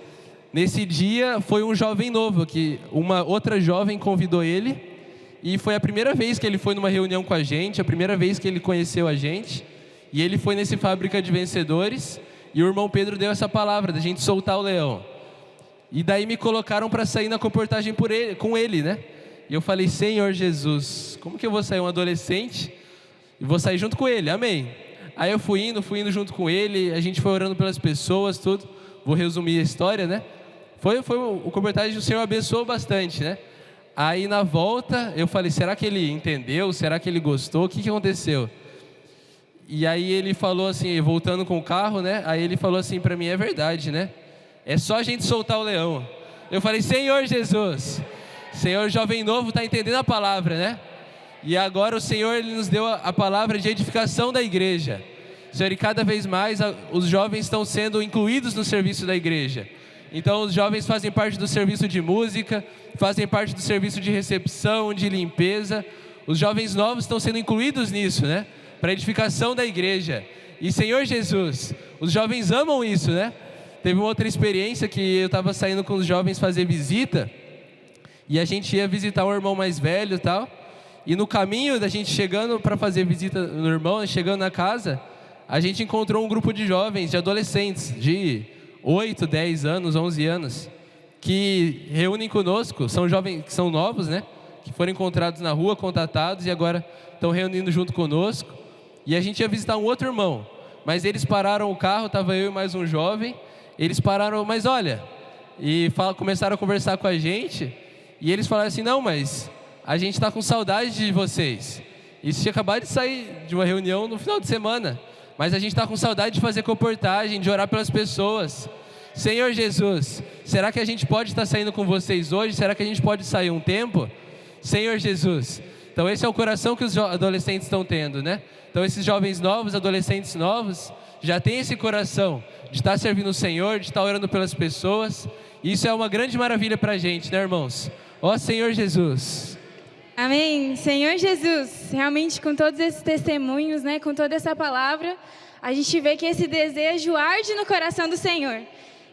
Nesse dia foi um jovem novo, que uma outra jovem convidou ele. E foi a primeira vez que ele foi numa reunião com a gente, a primeira vez que ele conheceu a gente. E ele foi nesse fábrica de vencedores. E o irmão Pedro deu essa palavra, da gente soltar o leão. E daí me colocaram para sair na comportagem com ele, né? E eu falei, Senhor Jesus, como que eu vou sair um adolescente e vou sair junto com ele? Amém. Aí eu fui indo junto com ele, a gente foi orando pelas pessoas, tudo. Vou resumir a história, né? Foi o comportagem do Senhor abençoou bastante, né? Aí na volta eu falei, será que ele entendeu? Será que ele gostou? O que aconteceu? E aí ele falou assim, voltando com o carro, né? Aí ele falou assim para mim, é verdade, né? É só a gente soltar o leão. Eu falei, Senhor Jesus, Senhor jovem novo está entendendo a palavra, né? E agora o Senhor ele nos deu a palavra de edificação da igreja. Senhor, e cada vez mais os jovens estão sendo incluídos no serviço da igreja. Então os jovens fazem parte do serviço de música, fazem parte do serviço de recepção, de limpeza. Os jovens novos estão sendo incluídos nisso, né? Para a edificação da igreja. E Senhor Jesus, os jovens amam isso, né? Teve uma outra experiência que eu estava saindo com os jovens fazer visita. E a gente ia visitar um irmão mais velho e tal. E no caminho da gente chegando para fazer visita no irmão, chegando na casa, a gente encontrou um grupo de jovens, de adolescentes, de 8, 10 anos, 11 anos, que reúnem conosco, são jovens que são novos, né? Que foram encontrados na rua, contatados e agora estão reunindo junto conosco. E a gente ia visitar um outro irmão, mas eles pararam o carro, estava eu e mais um jovem, eles pararam, mas olha, e começaram a conversar com a gente, e eles falaram assim, não, mas a gente está com saudade de vocês. Isso tinha acabado de sair de uma reunião no final de semana. Mas a gente está com saudade de fazer comportagem, de orar pelas pessoas. Senhor Jesus, será que a gente pode estar saindo com vocês hoje? Será que a gente pode sair um tempo? Senhor Jesus. Então esse é o coração que os adolescentes estão tendo, né? Então esses jovens novos, adolescentes novos, já têm esse coração de estar servindo o Senhor, de estar orando pelas pessoas. E isso é uma grande maravilha para a gente, né, irmãos? Ó Senhor Jesus. Amém. Senhor Jesus, realmente com todos esses testemunhos, né, com toda essa palavra, a gente vê que esse desejo arde no coração do Senhor.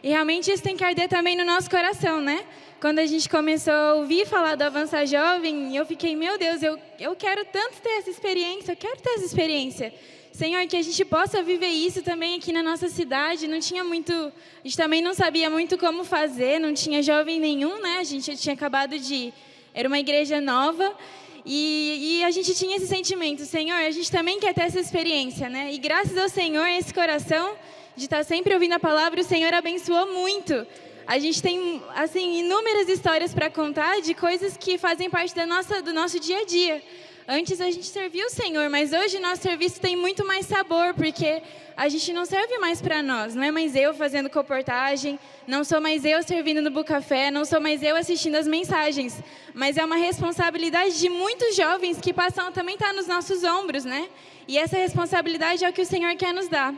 E realmente isso tem que arder também no nosso coração, né? Quando a gente começou a ouvir falar do Avança Jovem, eu fiquei, meu Deus, eu quero tanto ter essa experiência, eu quero ter essa experiência. Senhor, que a gente possa viver isso também aqui na nossa cidade. Não tinha muito, a gente também não sabia muito como fazer, não tinha jovem nenhum, né? A gente tinha acabado de, era uma igreja nova. E a gente tinha esse sentimento, Senhor, a gente também quer ter essa experiência, né? E graças ao Senhor, esse coração de estar sempre ouvindo a palavra, o Senhor abençoou muito. A gente tem, assim, inúmeras histórias para contar de coisas que fazem parte do nosso dia a dia. Antes a gente servia o Senhor, mas hoje nosso serviço tem muito mais sabor, porque a gente não serve mais para nós. Não é mais eu fazendo comportagem, não sou mais eu servindo no Bucafé, não sou mais eu assistindo as mensagens. Mas é uma responsabilidade de muitos jovens que passam também estar nos nossos ombros, né? E essa responsabilidade é o que o Senhor quer nos dar.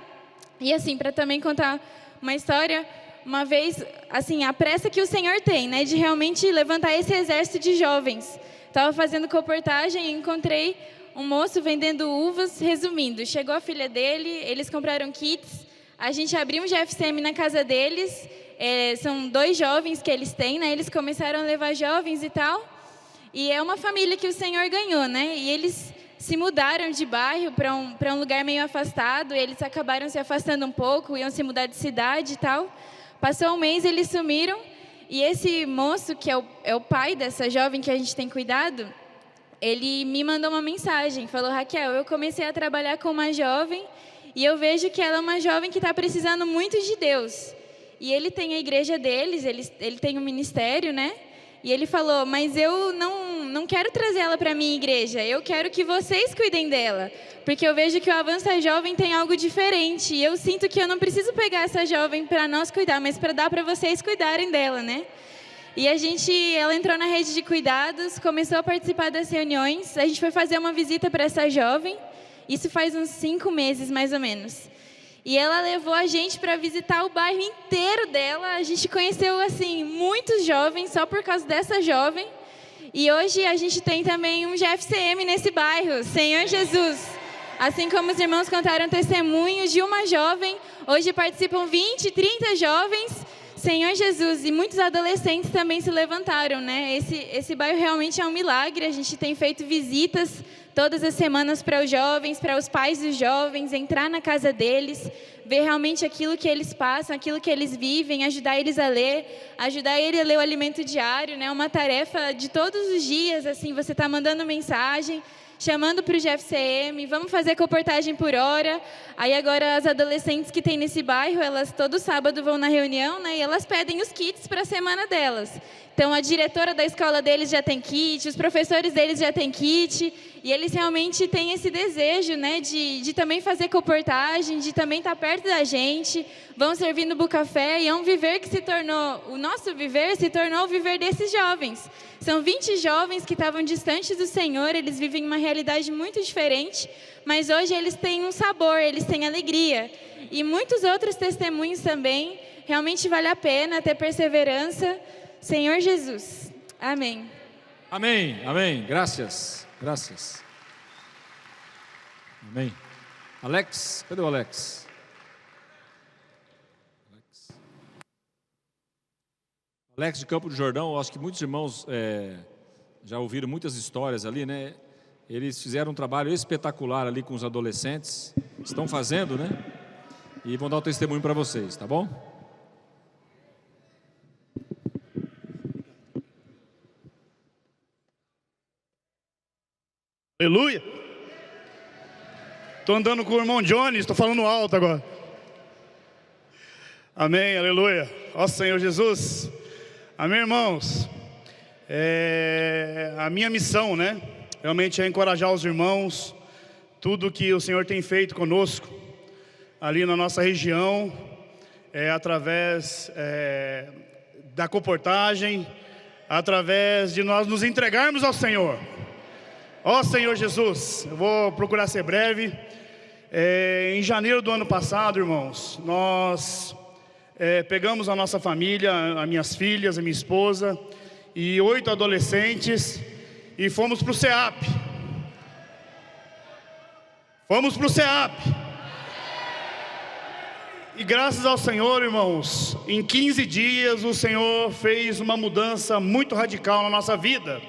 E assim, para também contar uma história, uma vez, assim, a pressa que o Senhor tem, né, de realmente levantar esse exército de jovens. Estava fazendo comportagem e encontrei um moço vendendo uvas. Resumindo, chegou a filha dele, eles compraram kits, a gente abriu um GFCM na casa deles, são 2 jovens que eles têm, né, eles começaram a levar jovens e tal, e é uma família que o Senhor ganhou, né, e eles se mudaram de bairro para um lugar meio afastado, eles acabaram se afastando um pouco, iam se mudar de cidade e tal. Passou um mês, eles sumiram, e esse moço, que é o pai dessa jovem que a gente tem cuidado, ele me mandou uma mensagem, falou, Raquel, eu comecei a trabalhar com uma jovem, e eu vejo que ela é uma jovem que está precisando muito de Deus. E ele tem a igreja deles, ele tem um ministério, né? E ele falou, mas eu não quero trazer ela para a minha igreja, eu quero que vocês cuidem dela, porque eu vejo que o Avança Jovem tem algo diferente, e eu sinto que eu não preciso pegar essa jovem para nós cuidar, mas para dar para vocês cuidarem dela, né? E ela entrou na rede de cuidados, começou a participar das reuniões, a gente foi fazer uma visita para essa jovem, isso faz uns 5 meses mais ou menos. E ela levou a gente para visitar o bairro inteiro dela. A gente conheceu, assim, muitos jovens só por causa dessa jovem. E hoje a gente tem também um GFCM nesse bairro, Senhor Jesus. Assim como os irmãos contaram testemunhos de uma jovem, hoje participam 20, 30 jovens, Senhor Jesus. E muitos adolescentes também se levantaram, né? Esse bairro realmente é um milagre. A gente tem feito visitas todas as semanas para os jovens, para os pais dos jovens, entrar na casa deles, ver realmente aquilo que eles passam, aquilo que eles vivem, ajudar eles a ler, ajudar ele a ler o alimento diário, né? Uma tarefa de todos os dias, assim, você está mandando mensagem, chamando para o GFCM, vamos fazer comportagem por hora. Aí agora as adolescentes que tem nesse bairro, elas todo sábado vão na reunião, né? E elas pedem os kits para a semana delas. Então a diretora da escola deles já tem kit, os professores deles já têm kit, e eles realmente têm esse desejo, né, de também fazer comportagem, de também estar perto da gente, vão servir no Bucafé, e é um viver que se tornou, o nosso viver se tornou o viver desses jovens. São 20 jovens que estavam distantes do Senhor, eles vivem uma realidade muito diferente, mas hoje eles têm um sabor, eles têm alegria. E muitos outros testemunhos também, realmente vale a pena ter perseverança. Senhor Jesus. Amém. Amém, amém. Graças, graças. Amém. Alex, cadê o Alex? Alex de Campo do Jordão, acho que muitos irmãos já ouviram muitas histórias ali, né? Eles fizeram um trabalho espetacular ali com os adolescentes, estão fazendo, né? E vão dar o testemunho para vocês, tá bom? Aleluia. Estou andando com o irmão Johnny, estou falando alto agora. Amém, aleluia. Ó Senhor Jesus. Amém, irmãos. A minha missão, né? realmente é encorajar os irmãos, tudo que o Senhor tem feito conosco, ali na nossa região, através da comportagem, através de nós nos entregarmos ao Senhor. Ó Senhor Jesus, eu vou procurar ser breve. Em janeiro do ano passado, irmãos, nós pegamos a nossa família, as minhas filhas, a minha esposa e 8 adolescentes e fomos para o CEAP. Fomos para o CEAP. E graças ao Senhor, irmãos, em 15 dias o Senhor fez uma mudança muito radical na nossa vida.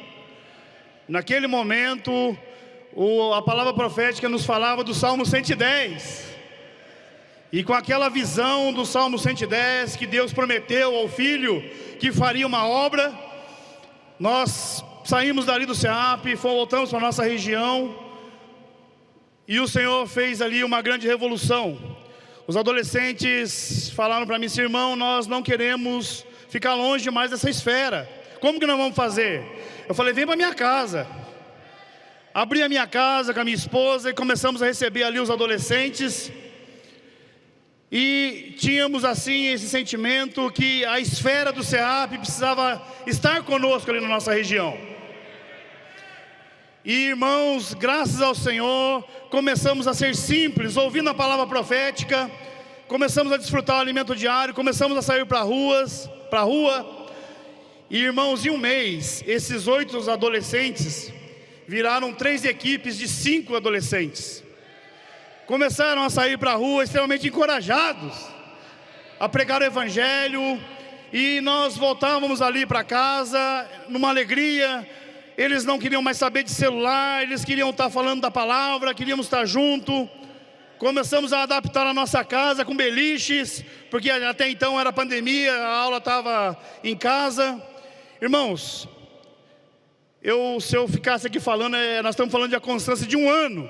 Naquele momento, a palavra profética nos falava do Salmo 110. E com aquela visão do Salmo 110, que Deus prometeu ao Filho que faria uma obra, nós saímos dali do CEAP, voltamos para a nossa região, e o Senhor fez ali uma grande revolução. Os adolescentes falaram para mim, irmão, nós não queremos ficar longe mais dessa esfera. Como que nós vamos fazer? Eu falei, vem para minha casa. Abri a minha casa com a minha esposa e começamos a receber ali os adolescentes. E tínhamos assim esse sentimento que a esfera do CEAP precisava estar conosco ali na nossa região. E irmãos, graças ao Senhor, começamos a ser simples, ouvindo a palavra profética, começamos a desfrutar o alimento diário, começamos a sair para a rua. E irmãos, em um mês, esses 8 adolescentes viraram 3 equipes de 5 adolescentes. Começaram a sair para a rua extremamente encorajados a pregar o Evangelho, e nós voltávamos ali para casa numa alegria. Eles não queriam mais saber de celular, eles queriam estar falando da palavra, queríamos estar junto. Começamos a adaptar a nossa casa com beliches, porque até então era pandemia, a aula estava em casa. Irmãos, se eu ficasse aqui falando, nós estamos falando de a constância de 1 ano.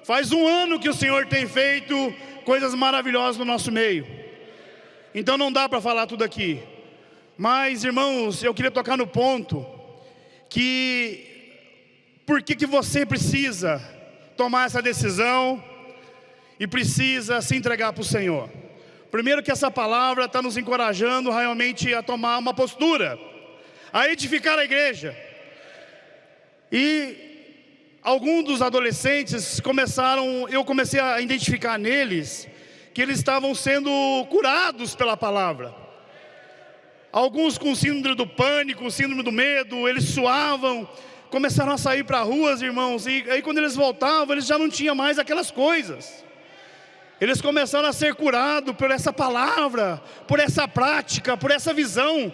Faz 1 ano que o Senhor tem feito coisas maravilhosas no nosso meio. Então não dá para falar tudo aqui. Mas, irmãos, eu queria tocar no ponto por que você precisa tomar essa decisão e precisa se entregar para o Senhor. Primeiro, que essa palavra está nos encorajando realmente a tomar uma postura, a edificar a igreja. E alguns dos adolescentes eu comecei a identificar neles que eles estavam sendo curados pela palavra. Alguns com síndrome do pânico, síndrome do medo, eles suavam, começaram a sair para ruas, irmãos, e aí quando eles voltavam, eles já não tinham mais aquelas coisas. Eles começaram a ser curados por essa palavra, por essa prática, por essa visão.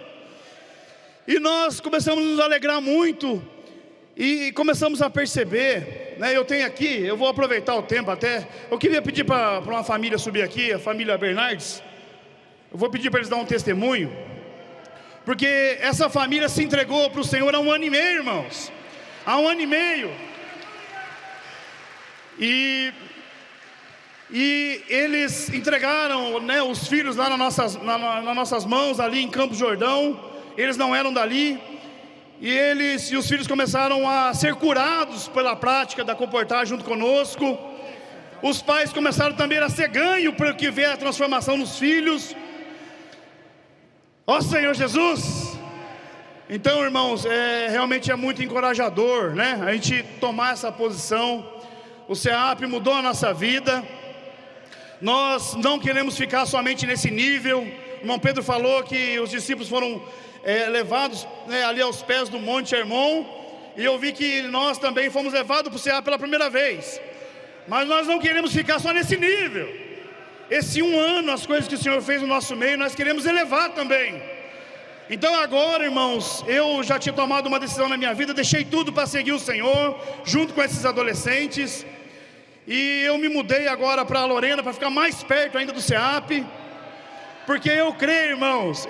E nós começamos a nos alegrar muito, e começamos a perceber, né, eu tenho aqui, eu vou aproveitar o tempo até, eu queria pedir para uma família subir aqui, a família Bernardes, eu vou pedir para eles dar um testemunho, porque essa família se entregou para o Senhor há 1 ano e meio, irmãos, há 1 ano e meio, e eles entregaram, né, os filhos lá nas nossas mãos, ali em Campos Jordão. Eles não eram dali, e os filhos começaram a ser curados pela prática da comportagem junto conosco. Os pais começaram também a ser ganho porque vê a transformação nos filhos. Ó Senhor Jesus! Então, irmãos, realmente é muito encorajador, né, a gente tomar essa posição. O CEAP mudou a nossa vida. Nós não queremos ficar somente nesse nível. O irmão Pedro falou que os discípulos foram levados, né, ali aos pés do Monte Hermon, e eu vi que nós também fomos levados para o CEAP pela primeira vez. Mas nós não queremos ficar só nesse nível. Esse 1 ano, as coisas que o Senhor fez no nosso meio, nós queremos elevar também. Então agora, irmãos, eu já tinha tomado uma decisão na minha vida, deixei tudo para seguir o Senhor, junto com esses adolescentes, e eu me mudei agora para Lorena, para ficar mais perto ainda do CEAP, porque eu creio, irmãos,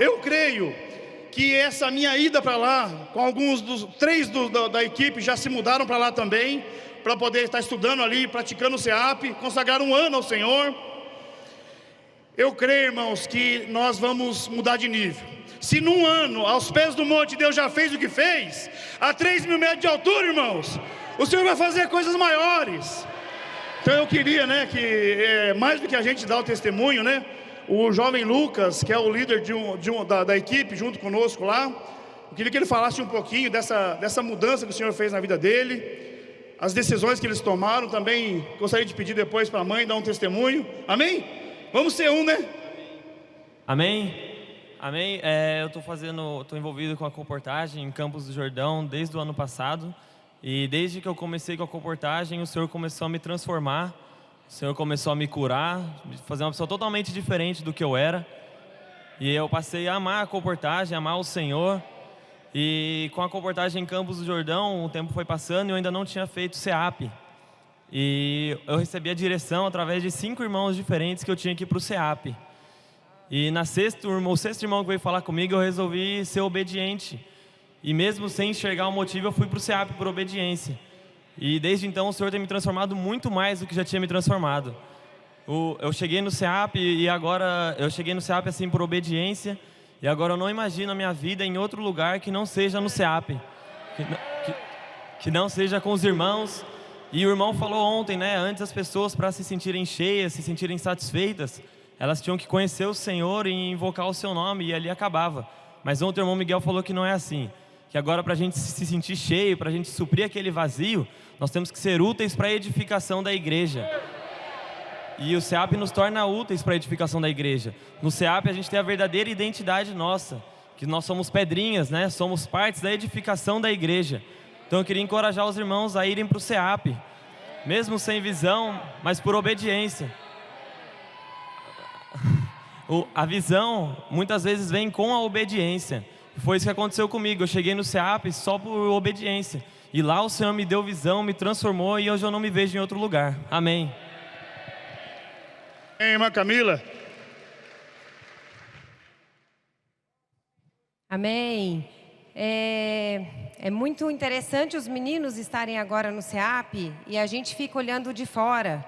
que essa minha ida para lá, com alguns dos 3 da equipe já se mudaram para lá também, para poder estar estudando ali, praticando o CEAP, consagraram 1 ano ao Senhor. Eu creio, irmãos, que nós vamos mudar de nível. Se num ano, aos pés do monte, Deus já fez o que fez, a 3.000 metros de altura, irmãos, O Senhor vai fazer coisas maiores. Então eu queria, né, que mais do que a gente dar o testemunho, né, o jovem Lucas, que é o líder da equipe junto conosco lá, eu queria que ele falasse um pouquinho dessa mudança que o Senhor fez na vida dele, as decisões que eles tomaram. Também gostaria de pedir depois para a mãe dar um testemunho. Amém? Vamos ser um, né? Amém? Amém? Eu estou envolvido com a comportagem em Campos do Jordão desde o ano passado. E desde que eu comecei com a comportagem, o Senhor começou a me transformar. O Senhor começou a me curar, fazer uma pessoa totalmente diferente do que eu era. E eu passei a amar a comportagem, amar o Senhor. E com a comportagem em Campos do Jordão, o tempo foi passando e eu ainda não tinha feito CEAP. E eu recebi a direção através de 5 irmãos diferentes que eu tinha que ir para o CEAP. E o sexto irmão que veio falar comigo, eu resolvi ser obediente. E mesmo sem enxergar o motivo, eu fui para o CEAP por obediência. E desde então o Senhor tem me transformado muito mais do que já tinha me transformado. Eu cheguei no CEAP e agora eu cheguei no CEAP assim por obediência. E agora eu não imagino a minha vida em outro lugar que não seja no CEAP. Que não seja com os irmãos. E o irmão falou ontem, né? Antes as pessoas, para se sentirem cheias, se sentirem satisfeitas, elas tinham que conhecer o Senhor e invocar o seu nome, e ali acabava. Mas ontem o irmão Miguel falou que não é assim. Que agora, para a gente se sentir cheio, para a gente suprir aquele vazio, nós temos que ser úteis para a edificação da igreja. E o CEAP nos torna úteis para a edificação da igreja. No CEAP a gente tem a verdadeira identidade nossa, que nós somos pedrinhas, né? Somos partes da edificação da igreja. Então eu queria encorajar os irmãos a irem para o CEAP, mesmo sem visão, mas por obediência. A visão muitas vezes vem com a obediência. Foi isso que aconteceu comigo. Eu cheguei no CEAP só por obediência. E lá o Senhor me deu visão, me transformou, e hoje eu não me vejo em outro lugar. Amém. Irmã Camila. Amém. É muito interessante os meninos estarem agora no CEAP e a gente fica olhando de fora.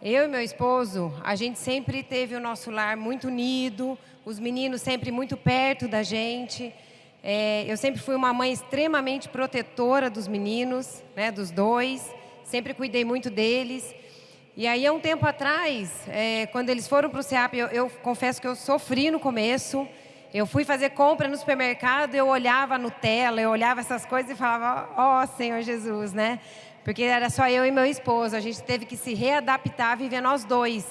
Eu e meu esposo, a gente sempre teve o nosso lar muito unido, os meninos sempre muito perto da gente. Eu sempre fui uma mãe extremamente protetora dos meninos, né, dos dois, sempre cuidei muito deles. E aí, há um tempo atrás, quando eles foram para o CEAP, eu confesso que eu sofri no começo. Eu fui fazer compra no supermercado, eu olhava a Nutella, eu olhava essas coisas e falava, ó Senhor Jesus, né? Porque era só eu e meu esposo, a gente teve que se readaptar a viver nós dois.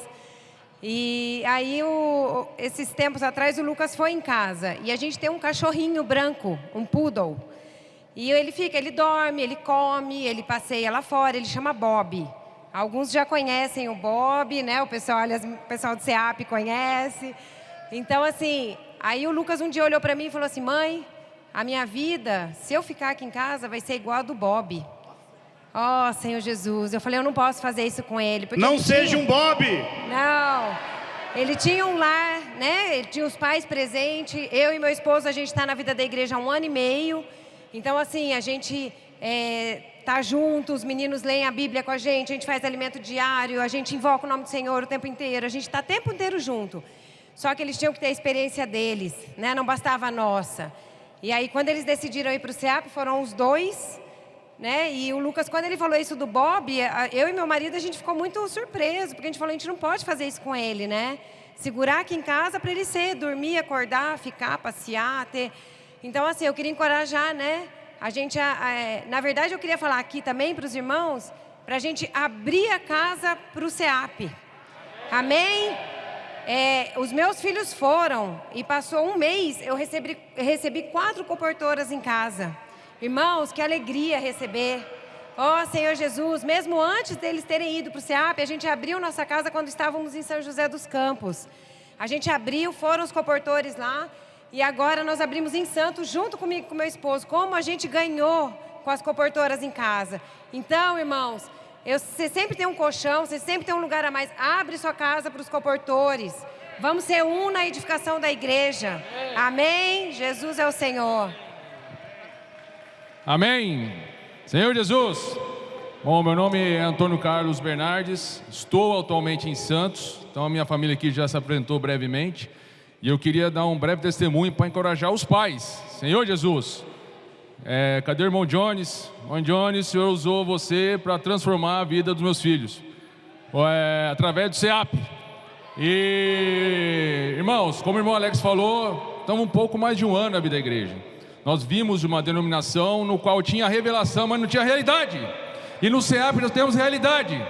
E aí, esses tempos atrás, o Lucas foi em casa e a gente tem um cachorrinho branco, um poodle. E ele dorme, ele come, ele passeia lá fora, ele chama Bob. Alguns já conhecem o Bob, né? O pessoal do CEAP conhece. Então, assim, aí o Lucas um dia olhou para mim e falou assim, mãe, a minha vida, se eu ficar aqui em casa, vai ser igual a do Bob. Ó, Senhor Jesus. Eu falei, eu não posso fazer isso com ele. Porque não seja um Bob! Não. Ele tinha um lar, né? Ele tinha os pais presentes. Eu e meu esposo, a gente está na vida da igreja há 1 ano e meio. Então, assim, a gente tá junto, os meninos leem a Bíblia com a gente faz alimento diário, a gente invoca o nome do Senhor o tempo inteiro, a gente está o tempo inteiro junto. Só que eles tinham que ter a experiência deles, né? Não bastava a nossa. E aí, quando eles decidiram ir para o CEAP, foram os dois, né? E o Lucas, quando ele falou isso do Bob, eu e meu marido, a gente ficou muito surpreso, porque a gente falou, a gente não pode fazer isso com ele, né? Segurar aqui em casa para ele dormir, acordar, ficar, passear, ter... Então, assim, eu queria encorajar, né? A gente, na verdade, eu queria falar aqui também para os irmãos, para a gente abrir a casa para o CEAP. Amém? Os meus filhos foram e passou 1 mês, eu recebi 4 comportoras em casa. Irmãos, que alegria receber. Ó, Senhor Jesus, mesmo antes deles terem ido para o CEAP, a gente abriu nossa casa quando estávamos em São José dos Campos. A gente abriu, foram os comportores lá. E agora nós abrimos em Santos, junto comigo e com meu esposo, como a gente ganhou com as comportoras em casa. Então, irmãos, você sempre tem um colchão, você sempre tem um lugar a mais. Abre sua casa para os comportores. Vamos ser um na edificação da igreja. Amém? Jesus é o Senhor. Amém. Senhor Jesus. Bom, meu nome é Antônio Carlos Bernardes. Estou atualmente em Santos. Então, a minha família aqui já se apresentou brevemente. E eu queria dar um breve testemunho para encorajar os pais. Senhor Jesus, Cadê o irmão Jones? Irmão Jones, o Senhor usou você para transformar a vida dos meus filhos, através do CEAP. E, irmãos, como o irmão Alex falou, estamos um pouco mais de um ano na vida da igreja. Nós vimos uma denominação no qual tinha revelação, mas não tinha realidade. E no CEAP nós temos realidade.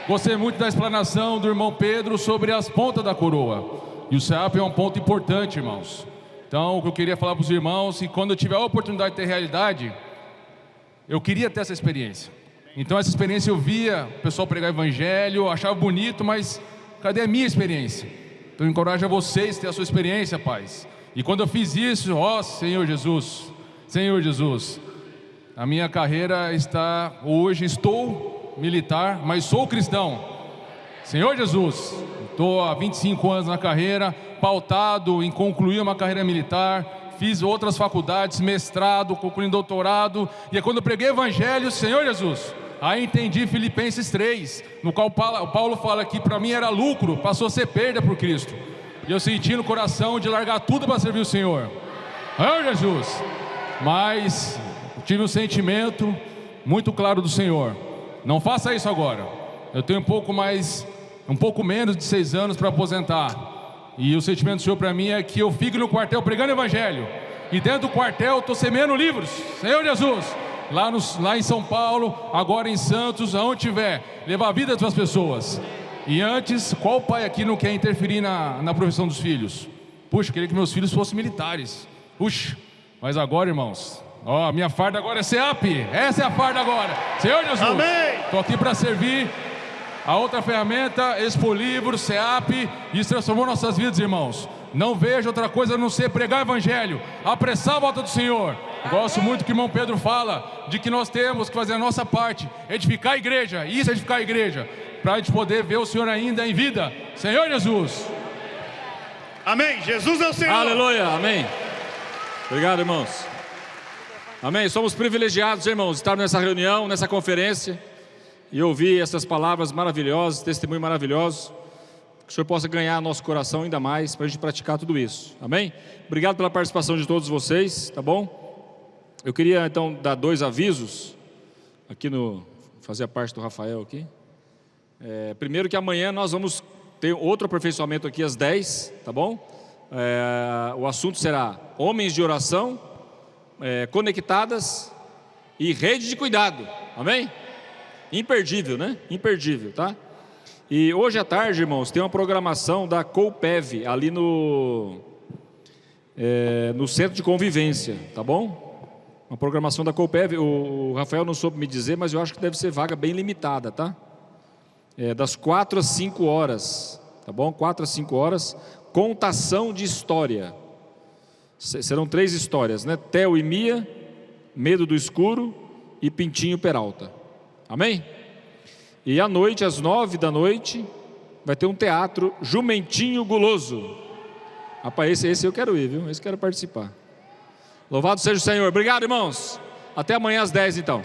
Gostei muito da explanação do irmão Pedro sobre as pontas da coroa. E o CEAP é um ponto importante, irmãos. Então, o que eu queria falar para os irmãos, que quando eu tiver a oportunidade de ter realidade, eu queria ter essa experiência. Então, essa experiência eu via o pessoal pregar evangelho, achava bonito, mas cadê a minha experiência? Então, eu encorajo a vocês a ter a sua experiência, pais. E quando eu fiz isso, Senhor Jesus, a minha carreira está, hoje estou militar, mas sou cristão. Senhor Jesus, estou há 25 anos na carreira, pautado em concluir uma carreira militar, fiz outras faculdades, mestrado, concluí doutorado, e quando eu preguei evangelho, Senhor Jesus, aí entendi Filipenses 3, no qual Paulo fala que para mim era lucro, passou a ser perda por Cristo. E eu senti no coração de largar tudo para servir o Senhor. Senhor Jesus, mas tive um sentimento muito claro do Senhor. Não faça isso agora. Eu tenho um pouco menos de 6 anos para aposentar. E o sentimento do Senhor para mim é que eu fique no quartel pregando evangelho. E dentro do quartel estou semeando livros. Senhor Jesus, lá em São Paulo, agora em Santos, aonde tiver, levar a vida das pessoas. E antes, qual pai aqui não quer interferir na profissão dos filhos? Puxa, queria que meus filhos fossem militares. Puxa, mas agora, irmãos, minha farda agora é CEAP. Essa é a farda agora. Senhor Jesus, estou aqui para servir. A outra ferramenta, Expo Livro, CEAP, isso transformou nossas vidas, irmãos. Não vejo outra coisa a não ser pregar o evangelho, apressar a volta do Senhor. Gosto muito que o irmão Pedro fala de que nós temos que fazer a nossa parte, edificar a igreja, isso é edificar a igreja, para a gente poder ver o Senhor ainda em vida. Senhor Jesus. Amém. Jesus é o Senhor. Aleluia. Amém. Obrigado, irmãos. Amém. Somos privilegiados, irmãos, estar nessa reunião, nessa conferência e ouvir essas palavras maravilhosas, testemunho maravilhoso. Que o Senhor possa ganhar nosso coração ainda mais para a gente praticar tudo isso. Amém? Obrigado pela participação de todos vocês, tá bom? Eu queria então dar 2 avisos aqui fazer parte do Rafael aqui. Primeiro que amanhã nós vamos ter outro aperfeiçoamento aqui às 10, tá bom? O assunto será homens de oração, conectadas e rede de cuidado. Amém? Imperdível, né? Imperdível, tá? E hoje à tarde, irmãos, tem uma programação da COPEV ali no Centro de Convivência, tá bom? Uma programação da COPEV, o Rafael não soube me dizer, mas eu acho que deve ser vaga bem limitada, tá? Das 4 às 5 horas, tá bom? 4 às 5 horas, contação de história. Serão 3 histórias, né? Theo e Mia, Medo do Escuro e Pintinho Peralta. Amém? E à noite, às 9 da noite, vai ter um teatro Jumentinho Guloso. Rapaz, esse eu quero ir, viu? Esse eu quero participar. Louvado seja o Senhor. Obrigado, irmãos. Até amanhã às 10, então.